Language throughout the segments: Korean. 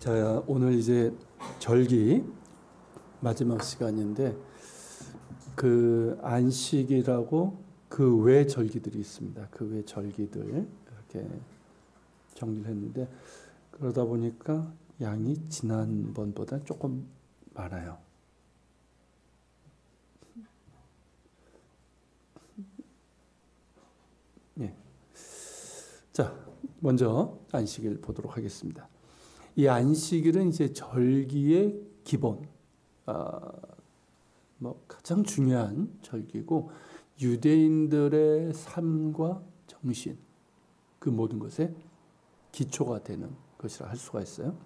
자, 오늘 이제 절기 마지막 시간인데 그 안식이라고 그 외 절기들이 있습니다. 그 외 절기들 이렇게 정리를 했는데 그러다 보니까 양이 지난번보다 조금 많아요. 예. 자, 먼저 안식일 보도록 하겠습니다. 이 안식일은 이제 절기의 기본, 가장 중요한 절기고 유대인들의 삶과 정신, 그 모든 것에 기초가 되는 것이라 할 수가 있어요.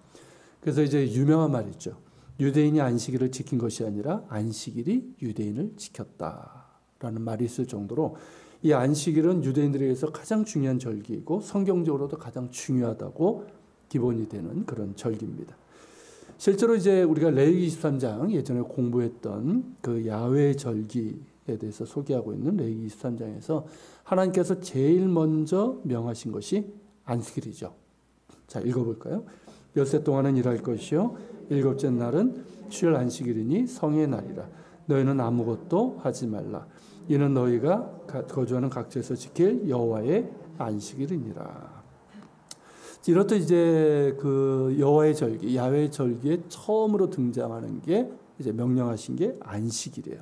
그래서 이제 유명한 말이 있죠. 유대인이 안식일을 지킨 것이 아니라 안식일이 유대인을 지켰다라는 말이 있을 정도로 이 안식일은 유대인들에게서 가장 중요한 절기이고 성경적으로도 가장 중요하다고 기본이 되는 그런 절기입니다. 실제로 이제 우리가 레위기 23장 예전에 공부했던 그 야훼 절기에 대해서 소개하고 있는 레위기 23장에서 하나님께서 제일 먼저 명하신 것이 안식일이죠. 자, 읽어볼까요? 엿새 동안은 일할 것이요 일곱째 날은 주일 안식일이니 성의 날이라. 너희는 아무것도 하지 말라. 이는 너희가 거주하는 각지에서 지킬 여호와의 안식일이니라. 이렇듯 이제 그 여호와의 절기, 야훼 절기에 처음으로 등장하는 게 이제 명령하신 게 안식일이에요.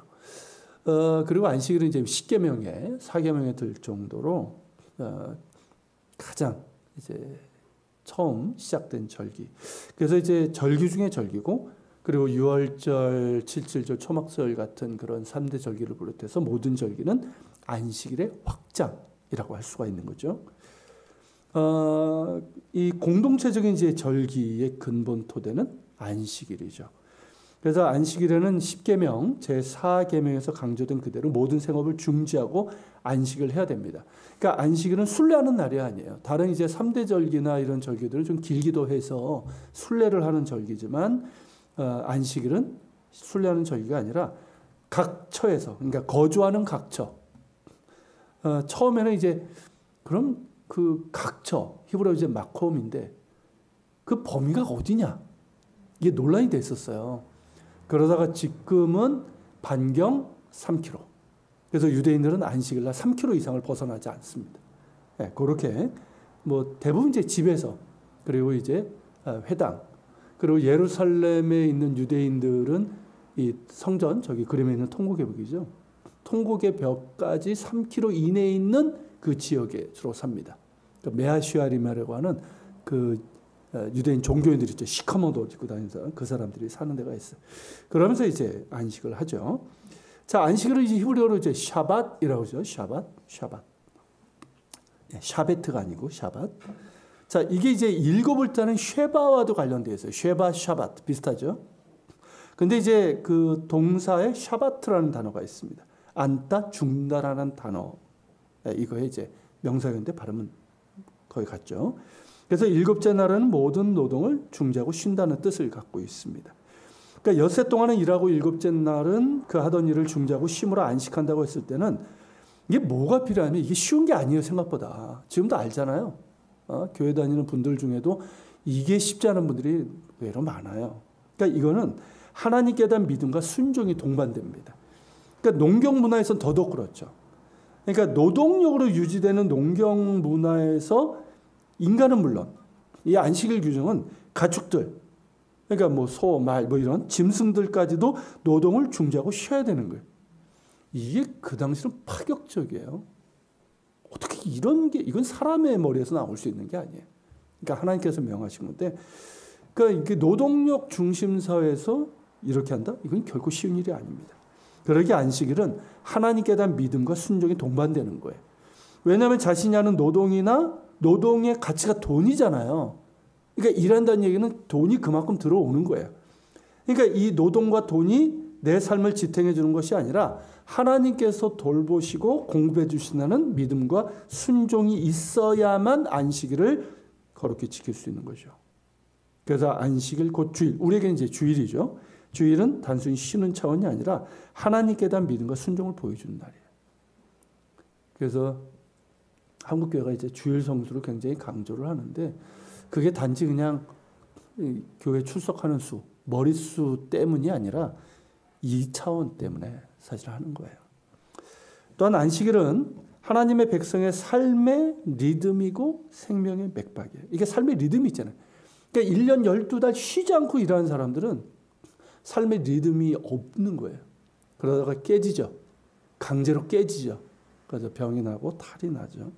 그리고 안식일은 이제 10계명에 4계명에 들 정도로 가장 이제 처음 시작된 절기. 그래서 이제 절기 중에 절기고, 그리고 유월절, 칠칠절, 초막절 같은 그런 3대 절기를 비롯해서 모든 절기는 안식일의 확장이라고 할 수가 있는 거죠. 이 공동체적인 이제 절기의 근본 토대는 안식일이죠. 그래서 안식일에는 10계명 제4계명에서 강조된 그대로 모든 생업을 중지하고 안식을 해야 됩니다. 그러니까 안식일은 순례하는 날이 아니에요. 다른 이제 3대 절기나 이런 절기들은 좀 길기도 해서 순례를 하는 절기지만 안식일은 순례하는 절기가 아니라 각 처에서, 그러니까 거주하는 각 처. 처음에는 이제 그럼 그 각처, 히브리어로 이제 마콤인데 그 범위가 어디냐? 이게 논란이 됐었어요. 그러다가 지금은 반경 3km. 그래서 유대인들은 안식일날 3km 이상을 벗어나지 않습니다. 네, 그렇게 뭐 대부분 이제 집에서, 그리고 이제 회당, 그리고 예루살렘에 있는 유대인들은 이 성전, 저기 그림에 있는 통곡의 벽이죠. 통곡의 벽까지 3km 이내에 있는 그 지역에 주로 삽니다. 그러니까 메아시아림이라고 하는 그 유대인 종교인들이 있죠. 시커먼 옷 입고 다니면서 그 사람들이 사는 데가 있어요. 그러면서 이제 안식을 하죠. 자, 안식일은 이제 히브리어로 이제 샤밧이라고 하죠. 샤밧. 샤베트가 아니고 샤밧. 자, 이게 이제 읽어볼 때는 쉐바와도 관련되어 있어요. 쉐바, 샤밧 비슷하죠. 근데 이제 그 동사에 샤바트라는 단어가 있습니다. 앉다, 죽다라는 단어. 이거에 이제 명사였는데 발음은 거의 같죠. 그래서 일곱째 날은 모든 노동을 중지하고 쉰다는 뜻을 갖고 있습니다. 그러니까 엿새 동안은 일하고 일곱째 날은 그 하던 일을 중지하고 쉼으로 안식한다고 했을 때는 이게 뭐가 필요하면 이게 쉬운 게 아니에요, 생각보다. 지금도 알잖아요. 교회 다니는 분들 중에도 이게 쉽지 않은 분들이 의외로 많아요. 그러니까 이거는 하나님께 대한 믿음과 순종이 동반됩니다. 그러니까 농경 문화에서는 더더욱 그렇죠. 그러니까 노동력으로 유지되는 농경 문화에서 인간은 물론 이 안식일 규정은 가축들, 그러니까 뭐 소, 말, 뭐 이런 짐승들까지도 노동을 중지하고 쉬어야 되는 거예요. 이게 그 당시는 파격적이에요. 어떻게 이런 게, 이건 사람의 머리에서 나올 수 있는 게 아니에요. 그러니까 하나님께서 명하신 건데, 그러니까 이게 노동력 중심 사회에서 이렇게 한다? 이건 결코 쉬운 일이 아닙니다. 그러기에 안식일은 하나님께 대한 믿음과 순종이 동반되는 거예요. 왜냐하면 자신이 하는 노동이나 노동의 가치가 돈이잖아요. 그러니까 일한다는 얘기는 돈이 그만큼 들어오는 거예요. 그러니까 이 노동과 돈이 내 삶을 지탱해 주는 것이 아니라 하나님께서 돌보시고 공급해 주신다는 믿음과 순종이 있어야만 안식일을 거룩히 지킬 수 있는 거죠. 그래서 안식일 곧 주일, 우리에게는 이제 주일이죠. 주일은 단순히 쉬는 차원이 아니라 하나님께 대한 믿음과 순종을 보여주는 날이에요. 그래서 한국교회가 이제 주일 성수를 굉장히 강조를 하는데 그게 단지 그냥 이 교회 출석하는 수, 머릿수 때문이 아니라 2차원 때문에 사실 하는 거예요. 또한 안식일은 하나님의 백성의 삶의 리듬이고 생명의 맥박이에요. 이게 삶의 리듬이 있잖아요. 그러니까 1년 12달 쉬지 않고 일하는 사람들은 삶의 리듬이 없는 거예요. 그러다가 깨지죠. 강제로 깨지죠. 그래서 병이 나고 탈이 나죠.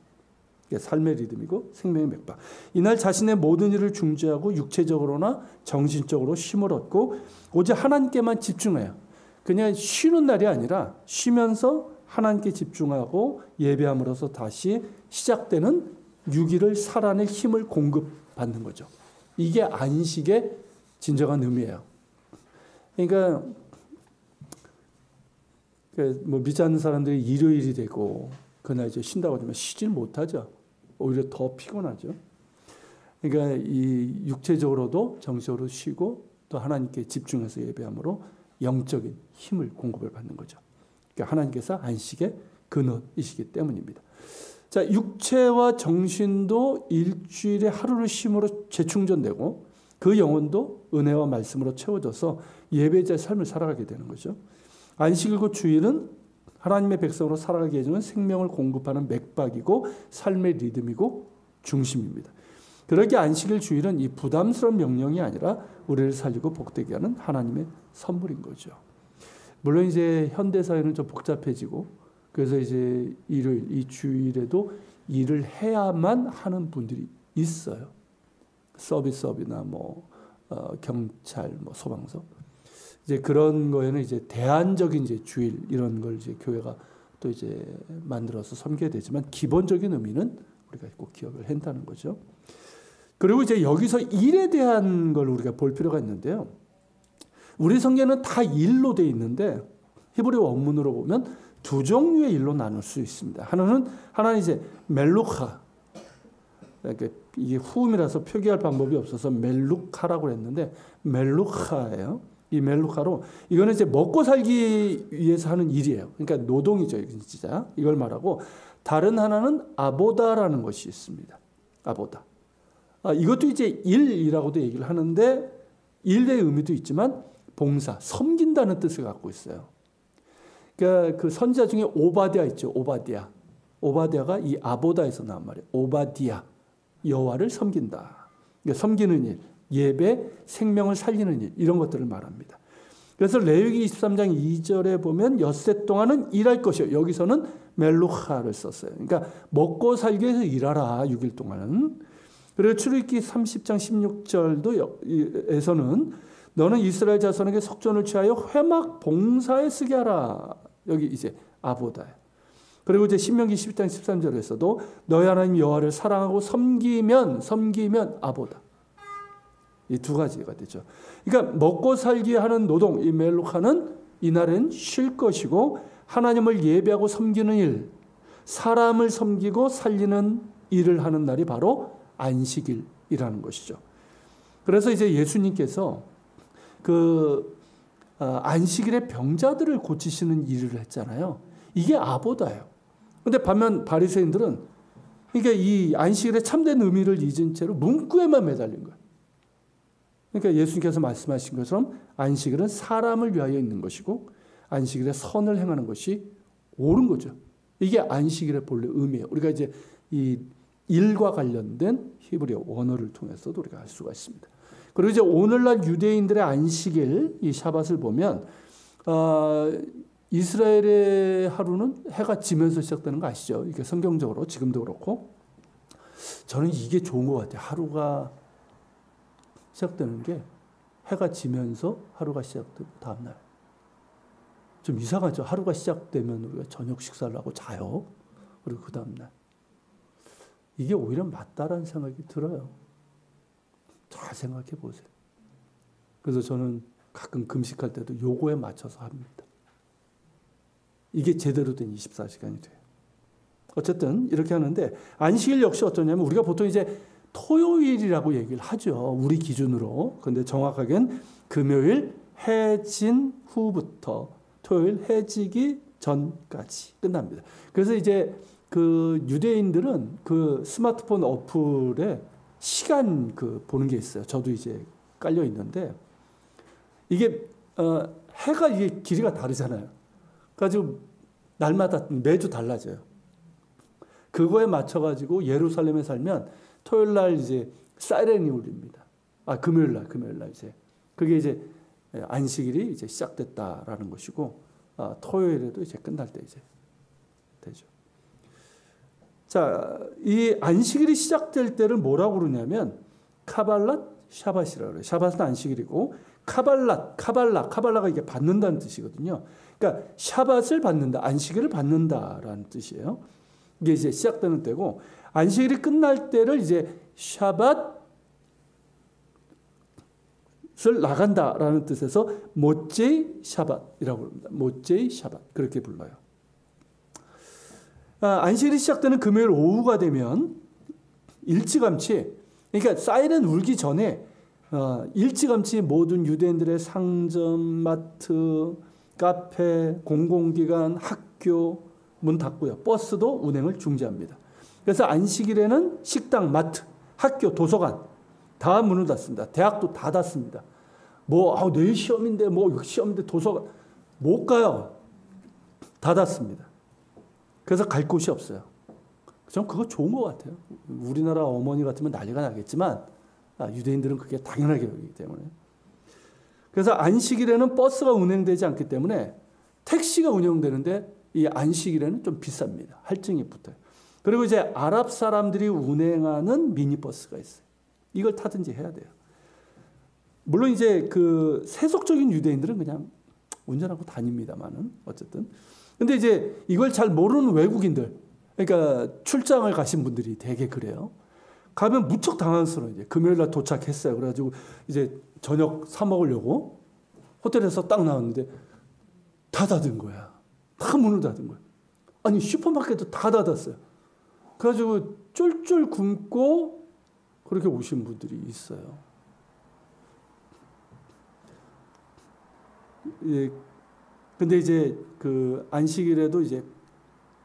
이게 삶의 리듬이고 생명의 맥박. 이날 자신의 모든 일을 중지하고 육체적으로나 정신적으로 쉼을 얻고 오직 하나님께만 집중해요. 그냥 쉬는 날이 아니라 쉬면서 하나님께 집중하고 예배함으로써 다시 시작되는 6일을 살아낼 힘을 공급받는 거죠. 이게 안식의 진정한 의미예요. 그러니까 뭐 믿지 않는 사람들이 일요일이 되고 그날 이제 쉰다고 하지만 쉬질 못하죠. 오히려 더 피곤하죠. 그러니까 이 육체적으로도 정신적으로 쉬고 또 하나님께 집중해서 예배함으로 영적인 힘을 공급을 받는 거죠. 그러니까 하나님께서 안식의 근원이시기 때문입니다. 자, 육체와 정신도 일주일에 하루를 쉼으로 재충전되고 그 영혼도 은혜와 말씀으로 채워져서 예배자의 삶을 살아가게 되는 거죠. 안식일과 주일은 하나님의 백성으로 살아가게 해주는 생명을 공급하는 맥박이고 삶의 리듬이고 중심입니다. 그러기에 안식일 주일은 이 부담스러운 명령이 아니라 우리를 살리고 복되게 하는 하나님의 선물인 거죠. 물론 이제 현대 사회는 좀 복잡해지고 그래서 이제 일요일 이 주일에도 일을 해야만 하는 분들이 있어요. 서비스업이나 뭐 경찰, 뭐 소방서. 이제 그런 거에는 이제 대안적인 이제 주일 이런 걸 이제 교회가 또 이제 만들어서 섬겨야 되지만 기본적인 의미는 우리가 꼭 기억을 한다는 거죠. 그리고 이제 여기서 일에 대한 걸 우리가 볼 필요가 있는데요. 우리 성경에는 다 일로 돼 있는데 히브리 원문으로 보면 두 종류의 일로 나눌 수 있습니다. 하나는 이제 멜루카. 그러니까 이게 후음이라서 표기할 방법이 없어서 멜루카라고 했는데 멜루카예요. 이 멜루카로 이거는 이제 먹고 살기 위해서 하는 일이에요. 그러니까 노동이죠, 진짜. 이걸 말하고 다른 하나는 아보다라는 것이 있습니다. 아보다. 이것도 이제 일이라고도 얘기를 하는데 일의 의미도 있지만 봉사, 섬긴다는 뜻을 갖고 있어요. 그러니까 그 선지자 중에 오바댜 있죠. 오바댜. 오바댜가 이 아보다에서 나온 말이에요. 오바디아. 여호와를 섬긴다. 그러니까 섬기는 일, 예배, 생명을 살리는 일 이런 것들을 말합니다. 그래서 레위기 23장 2절에 보면 엿새 동안은 일할 것이요. 여기서는 멜루카를 썼어요. 그러니까 먹고 살기 위해서 일하라. 6일 동안은. 그리고 출애굽기 30장 16절도에서는 너는 이스라엘 자손에게 속전을 취하여 회막 봉사에 쓰게 하라. 여기 이제 아보다예요. 그리고 이제 신명기 12장 13절에서도 너희 하나님 여호와를 사랑하고 섬기면 아보다. 이 두 가지가 되죠. 그러니까 먹고 살기 하는 노동, 이 멜루카는 이날은 쉴 것이고 하나님을 예배하고 섬기는 일, 사람을 섬기고 살리는 일을 하는 날이 바로 안식일이라는 것이죠. 그래서 이제 예수님께서 안식일에 병자들을 고치시는 일을 했잖아요. 이게 아보다예요. 근데 반면 바리새인들은 그러니까 이 안식일의 참된 의미를 잊은 채로 문구에만 매달린 거예요. 그러니까 예수님께서 말씀하신 것처럼 안식일은 사람을 위하여 있는 것이고 안식일에 선을 행하는 것이 옳은 거죠. 이게 안식일의 본래 의미예요. 우리가 이제 이 일과 관련된 히브리어 원어를 통해서도 우리가 알 수가 있습니다. 그리고 이제 오늘날 유대인들의 안식일 이 샤밧을 보면 이스라엘의 하루는 해가 지면서 시작되는 거 아시죠? 이게 성경적으로 지금도 그렇고 저는 이게 좋은 것 같아요. 하루가 시작되는 게 해가 지면서 하루가 시작되고 다음날. 좀 이상하죠. 하루가 시작되면 우리가 저녁 식사를 하고 자요. 그리고 그 다음날. 이게 오히려 맞다라는 생각이 들어요. 잘 생각해 보세요. 그래서 저는 가끔 금식할 때도 요거에 맞춰서 합니다. 이게 제대로 된 24시간이 돼요. 어쨌든 이렇게 하는데 안식일 역시 어떠냐면 우리가 보통 이제 토요일이라고 얘기를 하죠. 우리 기준으로. 그런데 정확하게는 금요일 해진 후부터 토요일 해지기 전까지 끝납니다. 그래서 이제 그 유대인들은 그 스마트폰 어플에 시간 보는 게 있어요. 저도 이제 깔려 있는데 이게 해가 이게 길이가 다르잖아요. 그래가지고 날마다 매주 달라져요. 그거에 맞춰가지고 예루살렘에 살면 토요일 날 이제 사이렌이 울립니다. 금요일 날 이제 그게 이제 안식일이 이제 시작됐다라는 것이고 토요일에도 이제 끝날 때 이제 되죠. 자, 이 안식일이 시작될 때를 뭐라고 그러냐면 카발랏 샤밧이라고 그래요. 샤밧은 안식일이고 카발라가 이게 받는다는 뜻이거든요. 그러니까 샤밧을 받는다, 안식일을 받는다라는 뜻이에요. 이게 이제 시작되는 때고 안식일이 끝날 때를 이제 샤밧을 나간다라는 뜻에서 모제이 샤밧이라고 합니다. 모제이 샤밧 그렇게 불러요. 안식일이 시작되는 금요일 오후가 되면 일찌감치 그러니까 사이렌 울기 전에 일찌감치 모든 유대인들의 상점, 마트, 카페, 공공기관, 학교 문 닫고요. 버스도 운행을 중지합니다. 그래서 안식일에는 식당, 마트, 학교, 도서관 다 문을 닫습니다. 대학도 다 닫습니다. 내일 시험인데 시험인데 도서관 못 가요. 다 닫습니다. 그래서 갈 곳이 없어요. 전 그거 좋은 것 같아요. 우리나라 어머니 같으면 난리가 나겠지만 유대인들은 그게 당연하게 여기기 때문에. 그래서 안식일에는 버스가 운행되지 않기 때문에 택시가 운영되는데 이 안식일에는 좀 비쌉니다. 할증이 붙어요. 그리고 이제 아랍 사람들이 운행하는 미니버스가 있어요. 이걸 타든지 해야 돼요. 물론 이제 그 세속적인 유대인들은 그냥 운전하고 다닙니다만은 어쨌든. 근데 이제 이걸 잘 모르는 외국인들, 그러니까 출장을 가신 분들이 되게 그래요. 가면 무척 당황스러워요. 이제 금요일 날 도착했어요. 그래가지고 이제 저녁 사 먹으려고 호텔에서 딱 나왔는데 다 닫은 거야. 다 문을 닫은 거야. 아니 슈퍼마켓도 다 닫았어요. 그래가지고 쫄쫄 굶고 그렇게 오신 분들이 있어요. 예. 근데 이제 그 안식일에도 이제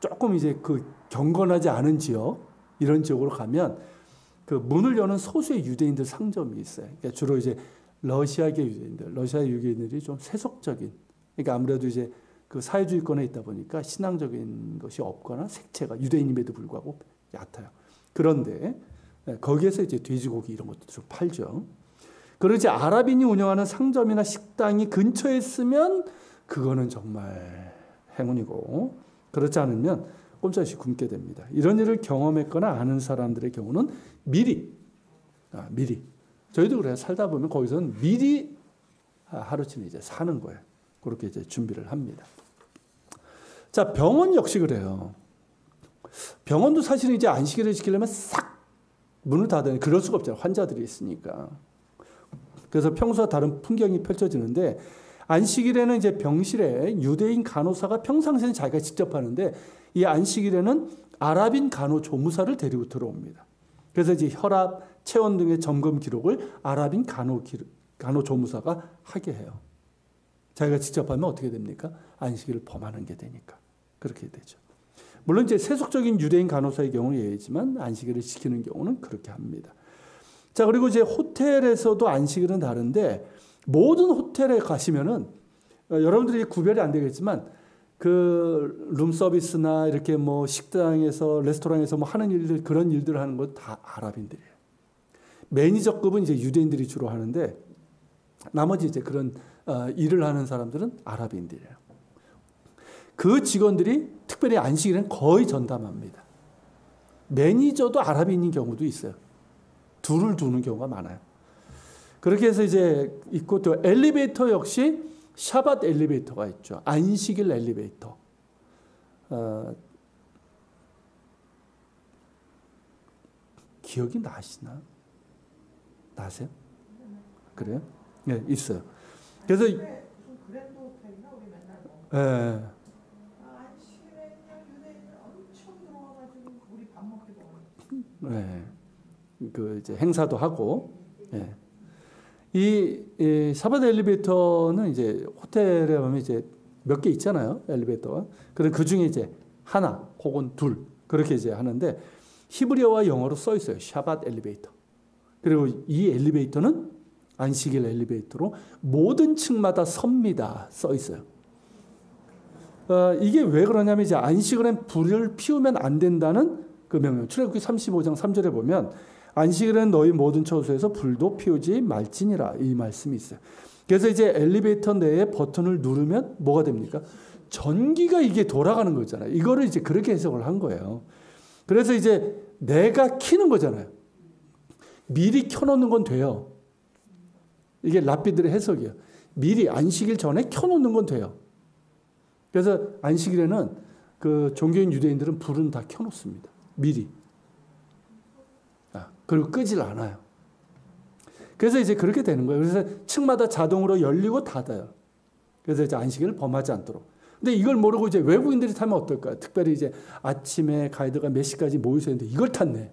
조금 이제 그 경건하지 않은 지역 이런 지역으로 가면 그 문을 여는 소수의 유대인들 상점이 있어요. 그러니까 주로 이제 러시아 유대인들이 좀 세속적인, 그러니까 아무래도 이제 그 사회주의권에 있다 보니까 신앙적인 것이 없거나 색채가 유대인임에도 불구하고 얕아요. 그런데 거기에서 이제 돼지고기 이런 것도 좀 팔죠. 그리고 이제 아랍인이 운영하는 상점이나 식당이 근처에 있으면 그거는 정말 행운이고 그렇지 않으면 꼼짝없이 굶게 됩니다. 이런 일을 경험했거나 아는 사람들의 경우는 미리 저희도 그래요. 살다 보면 거기서는 미리 하루쯤 이제 사는 거예요. 그렇게 이제 준비를 합니다. 자, 병원 역시 그래요. 병원도 사실은 이제 안식일을 지키려면 싹 문을 닫아야 그럴 수가 없잖아요. 환자들이 있으니까. 그래서 평소와 다른 풍경이 펼쳐지는데 안식일에는 이제 병실에 유대인 간호사가 평상시에는 자기가 직접 하는데 이 안식일에는 아랍인 간호조무사를 데리고 들어옵니다. 그래서 이제 혈압, 체온 등의 점검 기록을 아랍인 간호조무사가 하게 해요. 자기가 직접 하면 어떻게 됩니까? 안식일을 범하는 게 되니까. 그렇게 되죠. 물론 이제 세속적인 유대인 간호사의 경우는 예외지만 안식일을 지키는 경우는 그렇게 합니다. 자, 그리고 이제 호텔에서도 안식일은 다른데 모든 호텔에 가시면은 여러분들이 구별이 안 되겠지만 그 룸서비스나 이렇게 뭐 식당에서 레스토랑에서 뭐 하는 일들 그런 일들을 하는 건 다 아랍인들이에요. 매니저급은 이제 유대인들이 주로 하는데 나머지 이제 그런 일을 하는 사람들은 아랍인들이에요. 그 직원들이 특별히 안식일은 거의 전담합니다. 매니저도 아랍인인 경우도 있어요. 둘을 두는 경우가 많아요. 그렇게 해서 이제 있고 또 엘리베이터 역시 샤밧 엘리베이터가 있죠. 안식일 엘리베이터. 기억이 나시나? 나세요? 그래요? 네, 있어요. 그래서 그 이제 행사도 하고, 이 샤밧 엘리베이터는 이제 호텔에 보면 이제 몇 개 있잖아요, 엘리베이터가. 그럼 그 중에 이제 하나 혹은 둘 그렇게 이제 하는데 히브리어와 영어로 써 있어요, 샤밧 엘리베이터. 그리고 이 엘리베이터는 안식일 엘리베이터로 모든 층마다 섭니다. 써 있어요. 이게 왜 그러냐면 이제 안식일엔 불을 피우면 안 된다는 그 명령. 출애굽기 35장 3절에 보면 안식일엔 너희 모든 처소에서 불도 피우지 말지니라 이 말씀이 있어요. 그래서 이제 엘리베이터 내에 버튼을 누르면 뭐가 됩니까? 전기가 이게 돌아가는 거잖아요. 이거를 이제 그렇게 해석을 한 거예요. 그래서 이제 내가 켜는 거잖아요. 미리 켜놓는 건 돼요. 이게 랍비들의 해석이에요. 미리 안식일 전에 켜놓는 건 돼요. 그래서 안식일에는 그 종교인 유대인들은 불은 다 켜놓습니다. 미리. 그리고 끄질 않아요. 그래서 이제 그렇게 되는 거예요. 그래서 층마다 자동으로 열리고 닫아요. 그래서 이제 안식일을 범하지 않도록. 근데 이걸 모르고 이제 외국인들이 타면 어떨까요? 특별히 이제 아침에 가이드가 몇 시까지 모여서 있는데 이걸 탔네.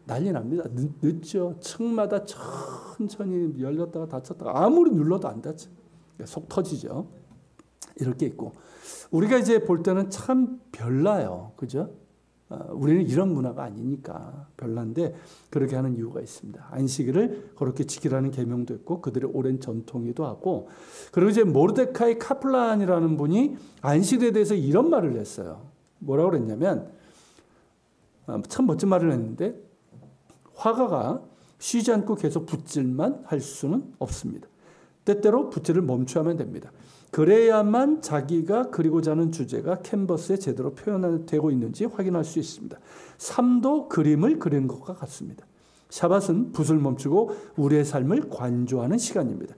난리 납니다. 늦죠. 층마다 천천히 열렸다가 닫혔다가 아무리 눌러도 안 닫죠. 속 터지죠. 이렇게 있고. 우리가 이제 볼 때는 참 별나요. 그죠? 우리는 이런 문화가 아니니까 별난데 그렇게 하는 이유가 있습니다. 안식일을 그렇게 지키라는 계명도 있고 그들의 오랜 전통이기도 하고 그리고 이제 모르데카이 카플란이라는 분이 안식일에 대해서 이런 말을 했어요. 뭐라고 그랬냐면 참 멋진 말을 했는데 화가가 쉬지 않고 계속 붓질만 할 수는 없습니다. 때때로 붓질을 멈춰야 하면 됩니다. 그래야만 자기가 그리고자 하는 주제가 캔버스에 제대로 표현되고 있는지 확인할 수 있습니다. 삶도 그림을 그리는 것과 같습니다. 샤밧은 붓을 멈추고 우리의 삶을 관조하는 시간입니다.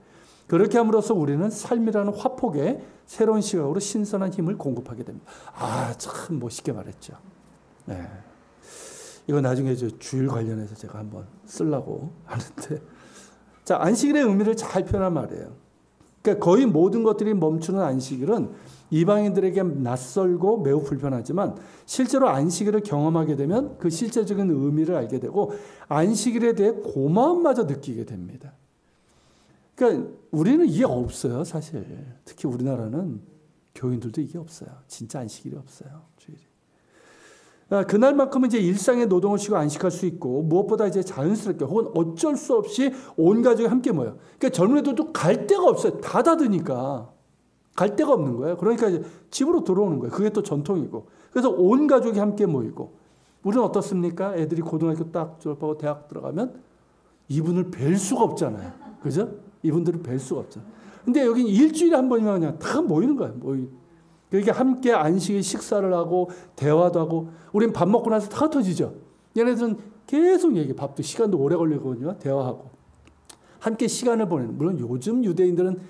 그렇게 함으로써 우리는 삶이라는 화폭에 새로운 시각으로 신선한 힘을 공급하게 됩니다. 참 멋있게 말했죠. 네. 이거 나중에 주일 관련해서 제가 한번 쓰려고 하는데 자, 안식일의 의미를 잘 표현한 말이에요. 그러니까 거의 모든 것들이 멈추는 안식일은 이방인들에게 낯설고 매우 불편하지만 실제로 안식일을 경험하게 되면 그 실제적인 의미를 알게 되고 안식일에 대해 고마움마저 느끼게 됩니다. 그러니까 우리는 이게 없어요, 사실. 특히 우리나라는 교인들도 이게 없어요. 진짜 안식일이 없어요, 주일이. 그날만큼은 이제 일상의 노동을 쉬고 안식할 수 있고 무엇보다 이제 자연스럽게 혹은 어쩔 수 없이 온 가족이 함께 모여요. 그러니까 젊은 애들도 갈 데가 없어요. 다 닫으니까. 갈 데가 없는 거예요. 그러니까 이제 집으로 들어오는 거예요. 그게 또 전통이고. 그래서 온 가족이 함께 모이고. 우리는 어떻습니까? 애들이 고등학교 딱 졸업하고 대학 들어가면 이분을 뵐 수가 없잖아요. 그죠? 이분들을 뵐 수가 없잖아요. 근데 여긴 일주일에 한 번이면 그냥 다 모이는 거예요. 그러니까 함께 안식일 식사를 하고 대화도 하고 우린 밥 먹고 나서 다 터지죠. 얘네들은 계속 얘기해. 밥도 시간도 오래 걸리거든요. 대화하고. 함께 시간을 보내는. 물론 요즘 유대인들은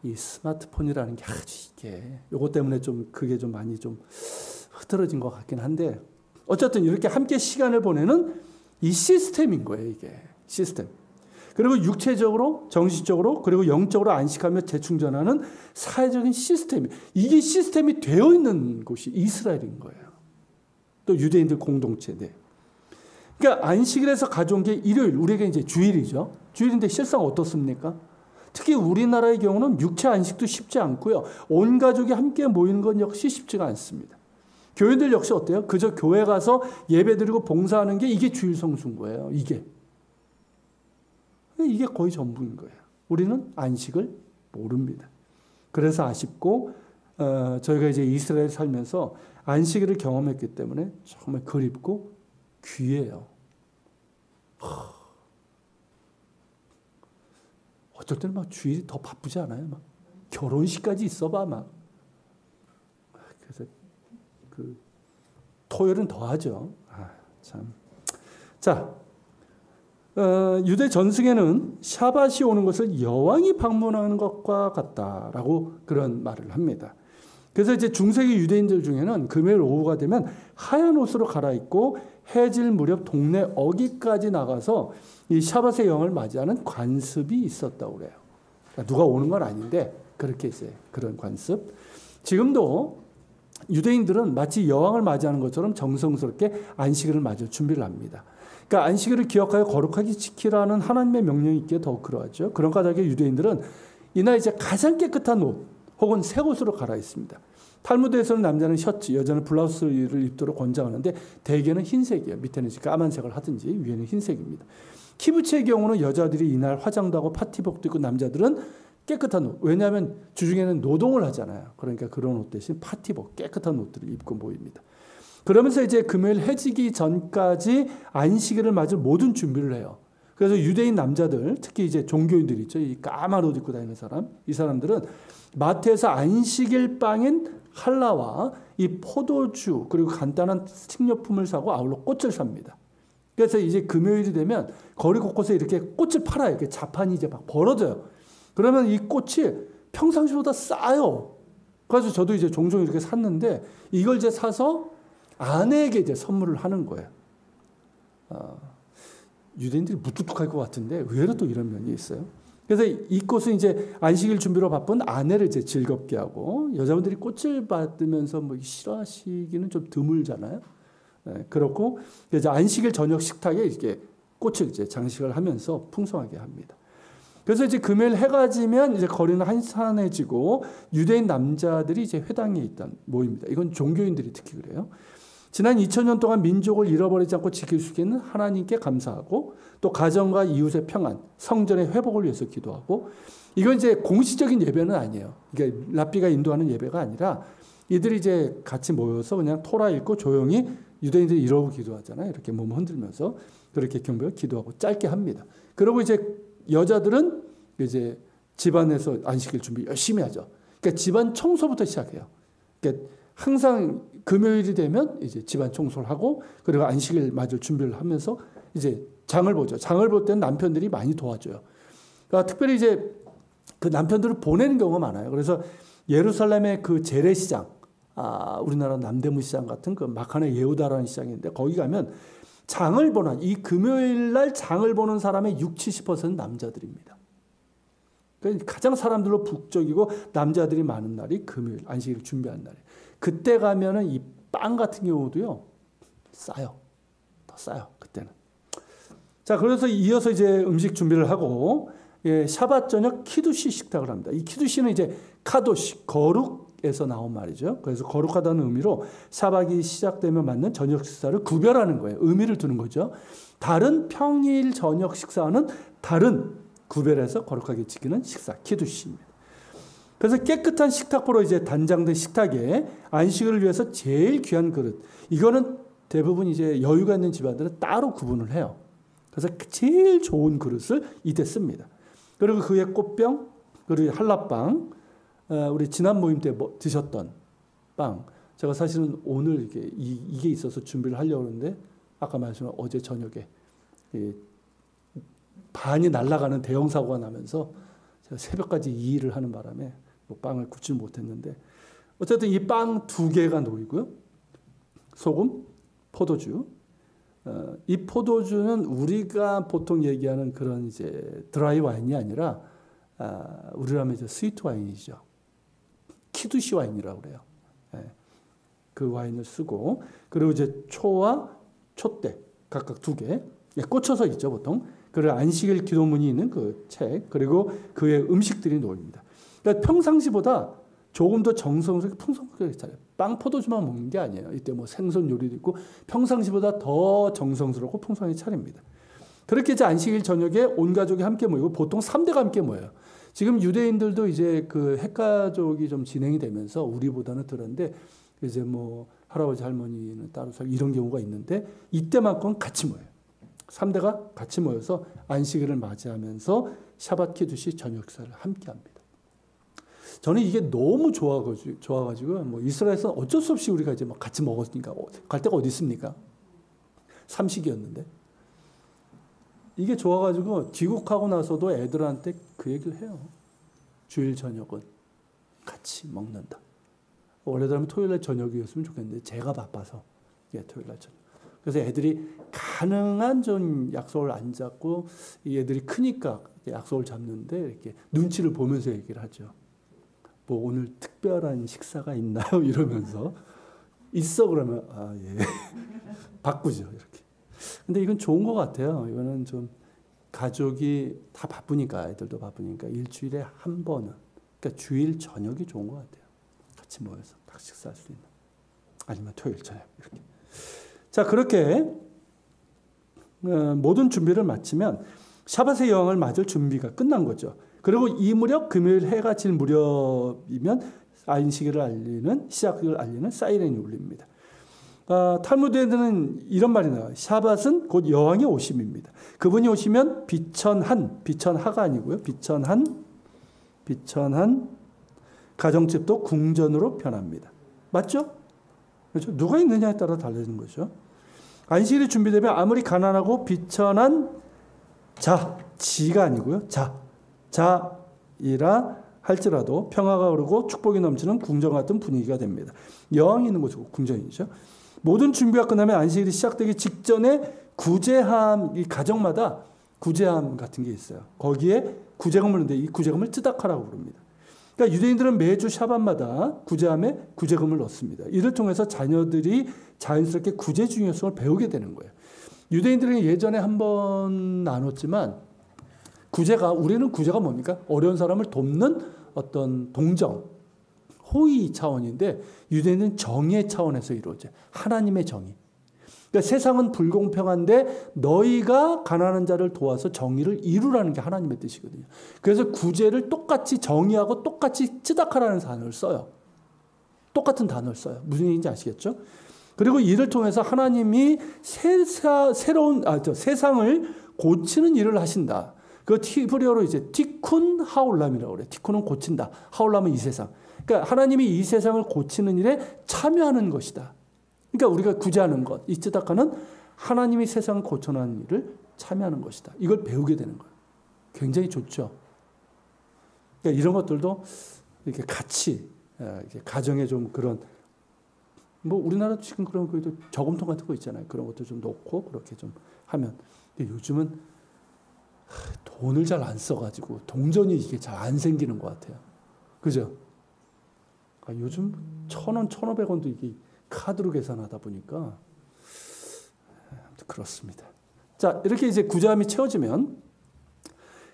이 스마트폰이라는 게 아주 이게 요것 때문에 좀 그게 좀 많이 좀 흐트러진 것 같긴 한데 어쨌든 이렇게 함께 시간을 보내는 이 시스템인 거예요. 이게 시스템. 그리고 육체적으로, 정신적으로, 그리고 영적으로 안식하며 재충전하는 사회적인 시스템이 이게 시스템이 되어 있는 곳이 이스라엘인 거예요. 또 유대인들 공동체. 네. 그러니까 안식일에서 가져온 게 일요일, 우리에게 이제 주일이죠. 주일인데 실상 어떻습니까? 특히 우리나라의 경우는 육체 안식도 쉽지 않고요. 온 가족이 함께 모이는 건 역시 쉽지가 않습니다. 교인들 역시 어때요? 그저 교회 가서 예배드리고 봉사하는 게 이게 주일 성수인 거예요. 이게 거의 전부인 거예요. 우리는 안식을 모릅니다. 그래서 아쉽고 저희가 이제 이스라엘 살면서 안식일을 경험했기 때문에 정말 그립고 귀해요. 어쩔 때는 막 주일이 더 바쁘지 않아요? 막 결혼식까지 있어봐 막. 그래서 그 토요일은 더 하죠. 참. 자. 유대 전승에는 샤밧이 오는 것을 여왕이 방문하는 것과 같다라고 그런 말을 합니다. 그래서 이제 중세기 유대인들 중에는 금요일 오후가 되면 하얀 옷으로 갈아입고 해질 무렵 동네 어귀까지 나가서 이 샤밧의 영을 맞이하는 관습이 있었다고 그래요. 그러니까 누가 오는 건 아닌데 그렇게 이제 그런 관습. 지금도 유대인들은 마치 여왕을 맞이하는 것처럼 정성스럽게 안식일을 맞을 준비를 합니다. 그러니까 안식일을 기억하여 거룩하게 지키라는 하나님의 명령이 있기에 더욱 그러하죠. 그런 까닭에 유대인들은 이날 이제 가장 깨끗한 옷 혹은 새 옷으로 갈아입습니다. 탈무드에서는 남자는 셔츠, 여자는 블라우스를 입도록 권장하는데 대개는 흰색이에요. 밑에는 까만색을 하든지 위에는 흰색입니다. 키부츠의 경우는 여자들이 이날 화장도 하고 파티복도 입고 남자들은 깨끗한 옷. 왜냐하면 주중에는 노동을 하잖아요. 그러니까 그런 옷 대신 파티복, 깨끗한 옷들을 입고 모입니다. 그러면서 이제 금요일 해지기 전까지 안식일을 맞을 모든 준비를 해요. 그래서 유대인 남자들, 특히 이제 종교인들 있죠. 이 까만 옷 입고 다니는 사람, 이 사람들은 마트에서 안식일 빵인 할라와 이 포도주 그리고 간단한 식료품을 사고 아울러 꽃을 삽니다. 그래서 이제 금요일이 되면 거리 곳곳에 이렇게 꽃을 팔아요. 이렇게 자판이 이제 막 벌어져요. 그러면 이 꽃이 평상시보다 싸요. 그래서 저도 이제 종종 이렇게 샀는데 이걸 이제 사서 아내에게 이제 선물을 하는 거예요. 유대인들이 무뚝뚝할 것 같은데 의외로 또 이런 면이 있어요. 그래서 이 꽃은 이제 안식일 준비로 바쁜 아내를 이제 즐겁게 하고 여자분들이 꽃을 받으면서 뭐 싫어하시기는 좀 드물잖아요. 네, 그렇고 이제 안식일 저녁 식탁에 이렇게 꽃을 이제 장식을 하면서 풍성하게 합니다. 그래서 이제 금요일 해가 지면 이제 거리는 한산해지고 유대인 남자들이 이제 회당에 있던 모입니다. 이건 종교인들이 특히 그래요. 지난 2000년 동안 민족을 잃어버리지 않고 지킬 수 있는 하나님께 감사하고 또 가정과 이웃의 평안, 성전의 회복을 위해서 기도하고 이건 이제 공식적인 예배는 아니에요. 그러니까 랍비가 인도하는 예배가 아니라 이들이 이제 같이 모여서 그냥 토라 읽고 조용히 유대인들이 이러고 기도하잖아요. 이렇게 몸 흔들면서 그렇게 경배하고 기도하고 짧게 합니다. 그리고 이제 여자들은 이제 집안에서 안식일 준비 열심히 하죠. 그러니까 집안 청소부터 시작해요. 그러니까 항상 금요일이 되면 이제 집안 청소를 하고 그리고 안식일 맞을 준비를 하면서 이제 장을 보죠. 장을 볼 때는 남편들이 많이 도와줘요. 그러니까 특별히 이제 그 남편들을 보내는 경우가 많아요. 그래서 예루살렘의 그 재래시장, 우리나라 남대문 시장 같은 그 마카네 예후다라는 시장인데 거기 가면 장을 보는 이 금요일 날 장을 보는 사람의 60-70%는 남자들입니다. 그러니까 가장 사람들로 북적이고 남자들이 많은 날이 금요일 안식일을 준비하는 날이에요. 그때 가면은 이 빵 같은 경우도요 싸요. 더 싸요. 그때는. 자, 그래서 이어서 이제 음식 준비를 하고 샤밧 저녁 키두시 식탁을 합니다. 이 키두시는 이제 카도시 거룩에서 나온 말이죠. 그래서 거룩하다는 의미로 샤밧이 시작되면 맞는 저녁 식사를 구별하는 거예요. 의미를 두는 거죠. 다른 평일 저녁 식사와는 다른 구별해서 거룩하게 지키는 식사 키두시입니다. 그래서 깨끗한 식탁보로 이제 단장된 식탁에 안식을 위해서 제일 귀한 그릇. 이거는 대부분 이제 여유가 있는 집안들은 따로 구분을 해요. 그래서 제일 좋은 그릇을 이때 씁니다. 그리고 그 위에 꽃병, 그리고 한라빵, 우리 지난 모임 때 드셨던 빵. 제가 사실은 오늘 이게 있어서 준비를 하려고 하는데 아까 말씀한 어제 저녁에 반이 날아가는 대형 사고가 나면서 제가 새벽까지 이 일을 하는 바람에 빵을 굽지 못했는데 어쨌든 이 빵 2개가 놓이고요. 소금, 포도주. 이 포도주는 우리가 보통 얘기하는 그런 이제 드라이 와인이 아니라 우리로 하면 이제 스위트 와인이죠. 키두시 와인이라고 그래요. 그 와인을 쓰고 그리고 이제 초와 촛대 각각 2개 꽂혀서 있죠 보통. 그리고 안식일 기도문이 있는 그 책 그리고 그의 음식들이 놓입니다. 그러니까 평상시보다 조금 더 정성스럽게 풍성하게 차려요. 빵 포도주만 먹는 게 아니에요. 이때 뭐 생선 요리도 있고 평상시보다 더 정성스럽고 풍성하게 차립니다. 그렇게 이제 안식일 저녁에 온 가족이 함께 모이고 보통 3대가 함께 모여요. 지금 유대인들도 이제 그 핵가족이 좀 진행이 되면서 우리보다는 덜한데 이제 뭐 할아버지 할머니는 따로 살고 이런 경우가 있는데 이때만큼은 같이 모여요. 3대가 같이 모여서 안식일을 맞이하면서 샤밧 키두시 저녁 식사를 함께 합니다. 저는 이게 너무 좋아가지고 뭐 이스라엘에서는 어쩔 수 없이 우리가 이제 막 같이 먹었으니까 갈 데가 어디 있습니까? 삼식이었는데 이게 좋아가지고 귀국하고 나서도 애들한테 그 얘기를 해요. 주일 저녁은 같이 먹는다. 원래대로 토요일날 저녁이었으면 좋겠는데 제가 바빠서 토요일날 저녁. 그래서 애들이 가능한 좀 약속을 안 잡고 얘들이 크니까 약속을 잡는데 이렇게 눈치를 보면서 얘기를 하죠. 뭐 오늘 특별한 식사가 있나요? 이러면서 있어 그러면 예 바꾸죠 이렇게. 근데 이건 좋은 것 같아요. 이거는 좀 가족이 다 바쁘니까 애들도 바쁘니까 일주일에 한 번은 그러니까 주일 저녁이 좋은 것 같아요. 같이 모여서 딱 식사할 수 있는 아니면 토요일 저녁 이렇게. 자 그렇게 모든 준비를 마치면 샤밧의 여왕을 맞을 준비가 끝난 거죠. 그리고 이 무렵 금요일 해가 질 무렵이면 안식일을 시작을 알리는 사이렌이 울립니다. 탈무드에는 이런 말이 나와요. 샤밧은 곧 여왕의 오심입니다. 그분이 오시면 비천하가 아니고요. 비천한 가정집도 궁전으로 변합니다. 맞죠? 그렇죠? 누가 있느냐에 따라 달라지는 거죠. 안식일이 준비되면 아무리 가난하고 비천한 지가 아니고요. 자이라 할지라도 평화가 오르고 축복이 넘치는 궁전 같은 분위기가 됩니다. 여왕이 있는 곳이고 궁전이죠. 모든 준비가 끝나면 안식일이 시작되기 직전에 구제함, 이 가정마다 구제함 같은 게 있어요. 거기에 구제금을 넣는데 이 구제금을 쯔다카라고 부릅니다. 그러니까 유대인들은 매주 샤밧마다 구제함에 구제금을 넣습니다. 이를 통해서 자녀들이 자연스럽게 구제 중요성을 배우게 되는 거예요. 유대인들은 예전에 한번 나눴지만 우리는 구제가 뭡니까? 어려운 사람을 돕는 어떤 동정, 호의 차원인데 유대인은 정의 차원에서 이루어져요. 하나님의 정의. 그러니까 세상은 불공평한데 너희가 가난한 자를 도와서 정의를 이루라는 게 하나님의 뜻이거든요. 그래서 구제를 똑같이 정의하고 똑같이 쯔다카라는 단어를 써요. 똑같은 단어를 써요. 무슨 얘기인지 아시겠죠? 그리고 이를 통해서 하나님이 세상을 고치는 일을 하신다. 그 히브리어로 이제 티쿤 하올람이라고 그래요. 티쿤은 고친다. 하올람은 이 세상. 그러니까 하나님이 이 세상을 고치는 일에 참여하는 것이다. 그러니까 우리가 구제하는 것, 이 쯔다카는 하나님이 세상을 고쳐나가는 일을 참여하는 것이다. 이걸 배우게 되는 거예요. 굉장히 좋죠. 그러니까 이런 것들도 이렇게 같이 이렇게 가정에 좀 그런 우리나라도 지금 그런 거에도 저금통 같은 거 있잖아요. 그런 것도 좀 놓고 그렇게 좀 하면. 근데 요즘은 돈을 잘 안 써가지고 동전이 이게 잘 안 생기는 것 같아요. 그죠? 요즘 1,000원, 1,500원도 이게 카드로 계산하다 보니까 그렇습니다. 자, 이렇게 이제 구제함이 채워지면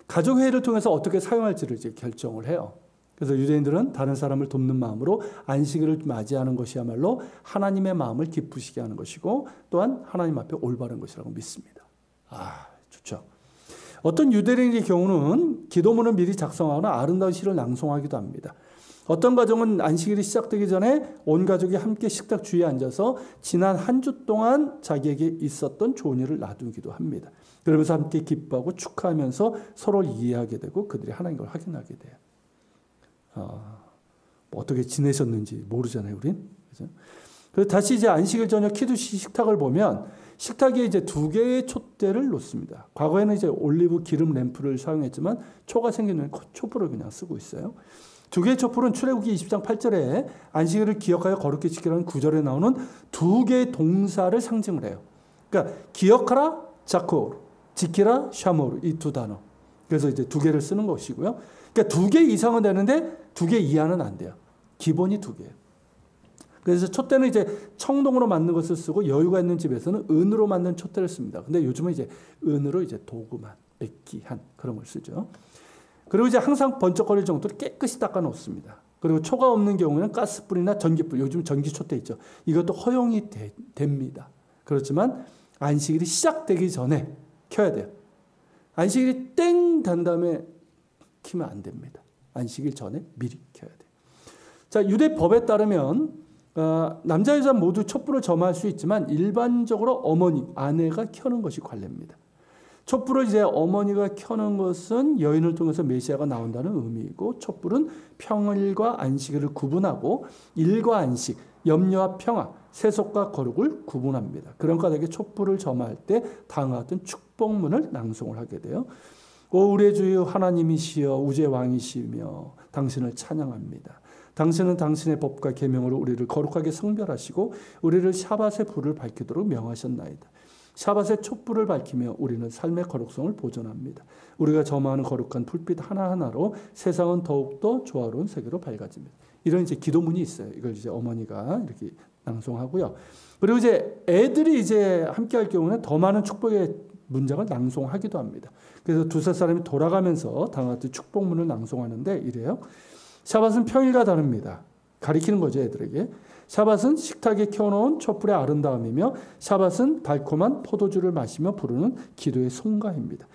가족회의를 통해서 어떻게 사용할지를 이제 결정을 해요. 그래서 유대인들은 다른 사람을 돕는 마음으로 안식일을 맞이하는 것이야말로 하나님의 마음을 기쁘시게 하는 것이고 또한 하나님 앞에 올바른 것이라고 믿습니다. 좋죠. 어떤 유대인의 경우는 기도문을 미리 작성하거나 아름다운 시를 낭송하기도 합니다. 어떤 가정은 안식일이 시작되기 전에 온 가족이 함께 식탁 주위에 앉아서 지난 한 주 동안 자기에게 있었던 좋은 일을 나누기도 합니다. 그러면서 함께 기뻐하고 축하하면서 서로를 이해하게 되고 그들이 하나님을 확인하게 돼요. 어떻게 지내셨는지 모르잖아요, 우린. 그래서 다시 이제 안식일 저녁 키두시 식탁을 보면 식탁에 이제 2개의 촛대를 놓습니다. 과거에는 이제 올리브 기름 램프를 사용했지만 초가 생기는 촛불을 그냥 쓰고 있어요. 2개의 촛불은 출애굽기 20장 8절에 안식일을 기억하여 거룩히 지키라는 9절에 나오는 2개의 동사를 상징을 해요. 그러니까 기억하라, 자코, 지키라, 샤모르 이 2 단어. 그래서 이제 2개를 쓰는 것이고요. 그러니까 2개 이상은 되는데 2개 이하는 안 돼요. 기본이 2개예요. 그래서 촛대는 이제 청동으로 만든 것을 쓰고 여유가 있는 집에서는 은으로 만든 촛대를 씁니다. 근데 요즘은 이제 은으로 이제 도구만, 백기한 그런 걸 쓰죠. 그리고 이제 항상 번쩍거릴 정도로 깨끗이 닦아 놓습니다. 그리고 초가 없는 경우에는 가스불이나 전기불, 요즘 전기 촛대 있죠. 이것도 허용이 됩니다. 그렇지만 안식일이 시작되기 전에 켜야 돼요. 안식일이 땡 단 다음에 켜면 안 됩니다. 안식일 전에 미리 켜야 돼요. 자, 유대 법에 따르면 남자 여자 모두 촛불을 점할 수 있지만 일반적으로 어머니, 아내가 켜는 것이 관례입니다. 촛불을 이제 어머니가 켜는 것은 여인을 통해서 메시아가 나온다는 의미이고 촛불은 평일과 안식일을 구분하고 일과 안식, 염려와 평화, 세속과 거룩을 구분합니다. 그런 까닭에 촛불을 점할 때 다음과 같은 축복문을 낭송을 하게 돼요. 오 우리의 주여 하나님이시여 우주의 왕이시며 당신을 찬양합니다. 당신은 당신의 법과 계명으로 우리를 거룩하게 성별하시고 우리를 샤밧의 불을 밝히도록 명하셨나이다. 샤밧의 촛불을 밝히며 우리는 삶의 거룩성을 보존합니다. 우리가 점하는 거룩한 불빛 하나하나로 세상은 더욱더 조화로운 세계로 밝아집니다. 이런 이제 기도문이 있어요. 이걸 이제 어머니가 이렇게 낭송하고요. 그리고 이제 애들이 이제 함께 할 경우는 더 많은 축복의 문장을 낭송하기도 합니다. 그래서 2-3 사람이 돌아가면서 다음과 같은 축복문을 낭송하는데 이래요. 샤밧은 평일과 다릅니다. 가리키는 거죠, 애들에게. 샤밧은 식탁에 켜놓은 촛불의 아름다움이며 샤밧은 달콤한 포도주를 마시며 부르는 기도의 송가입니다.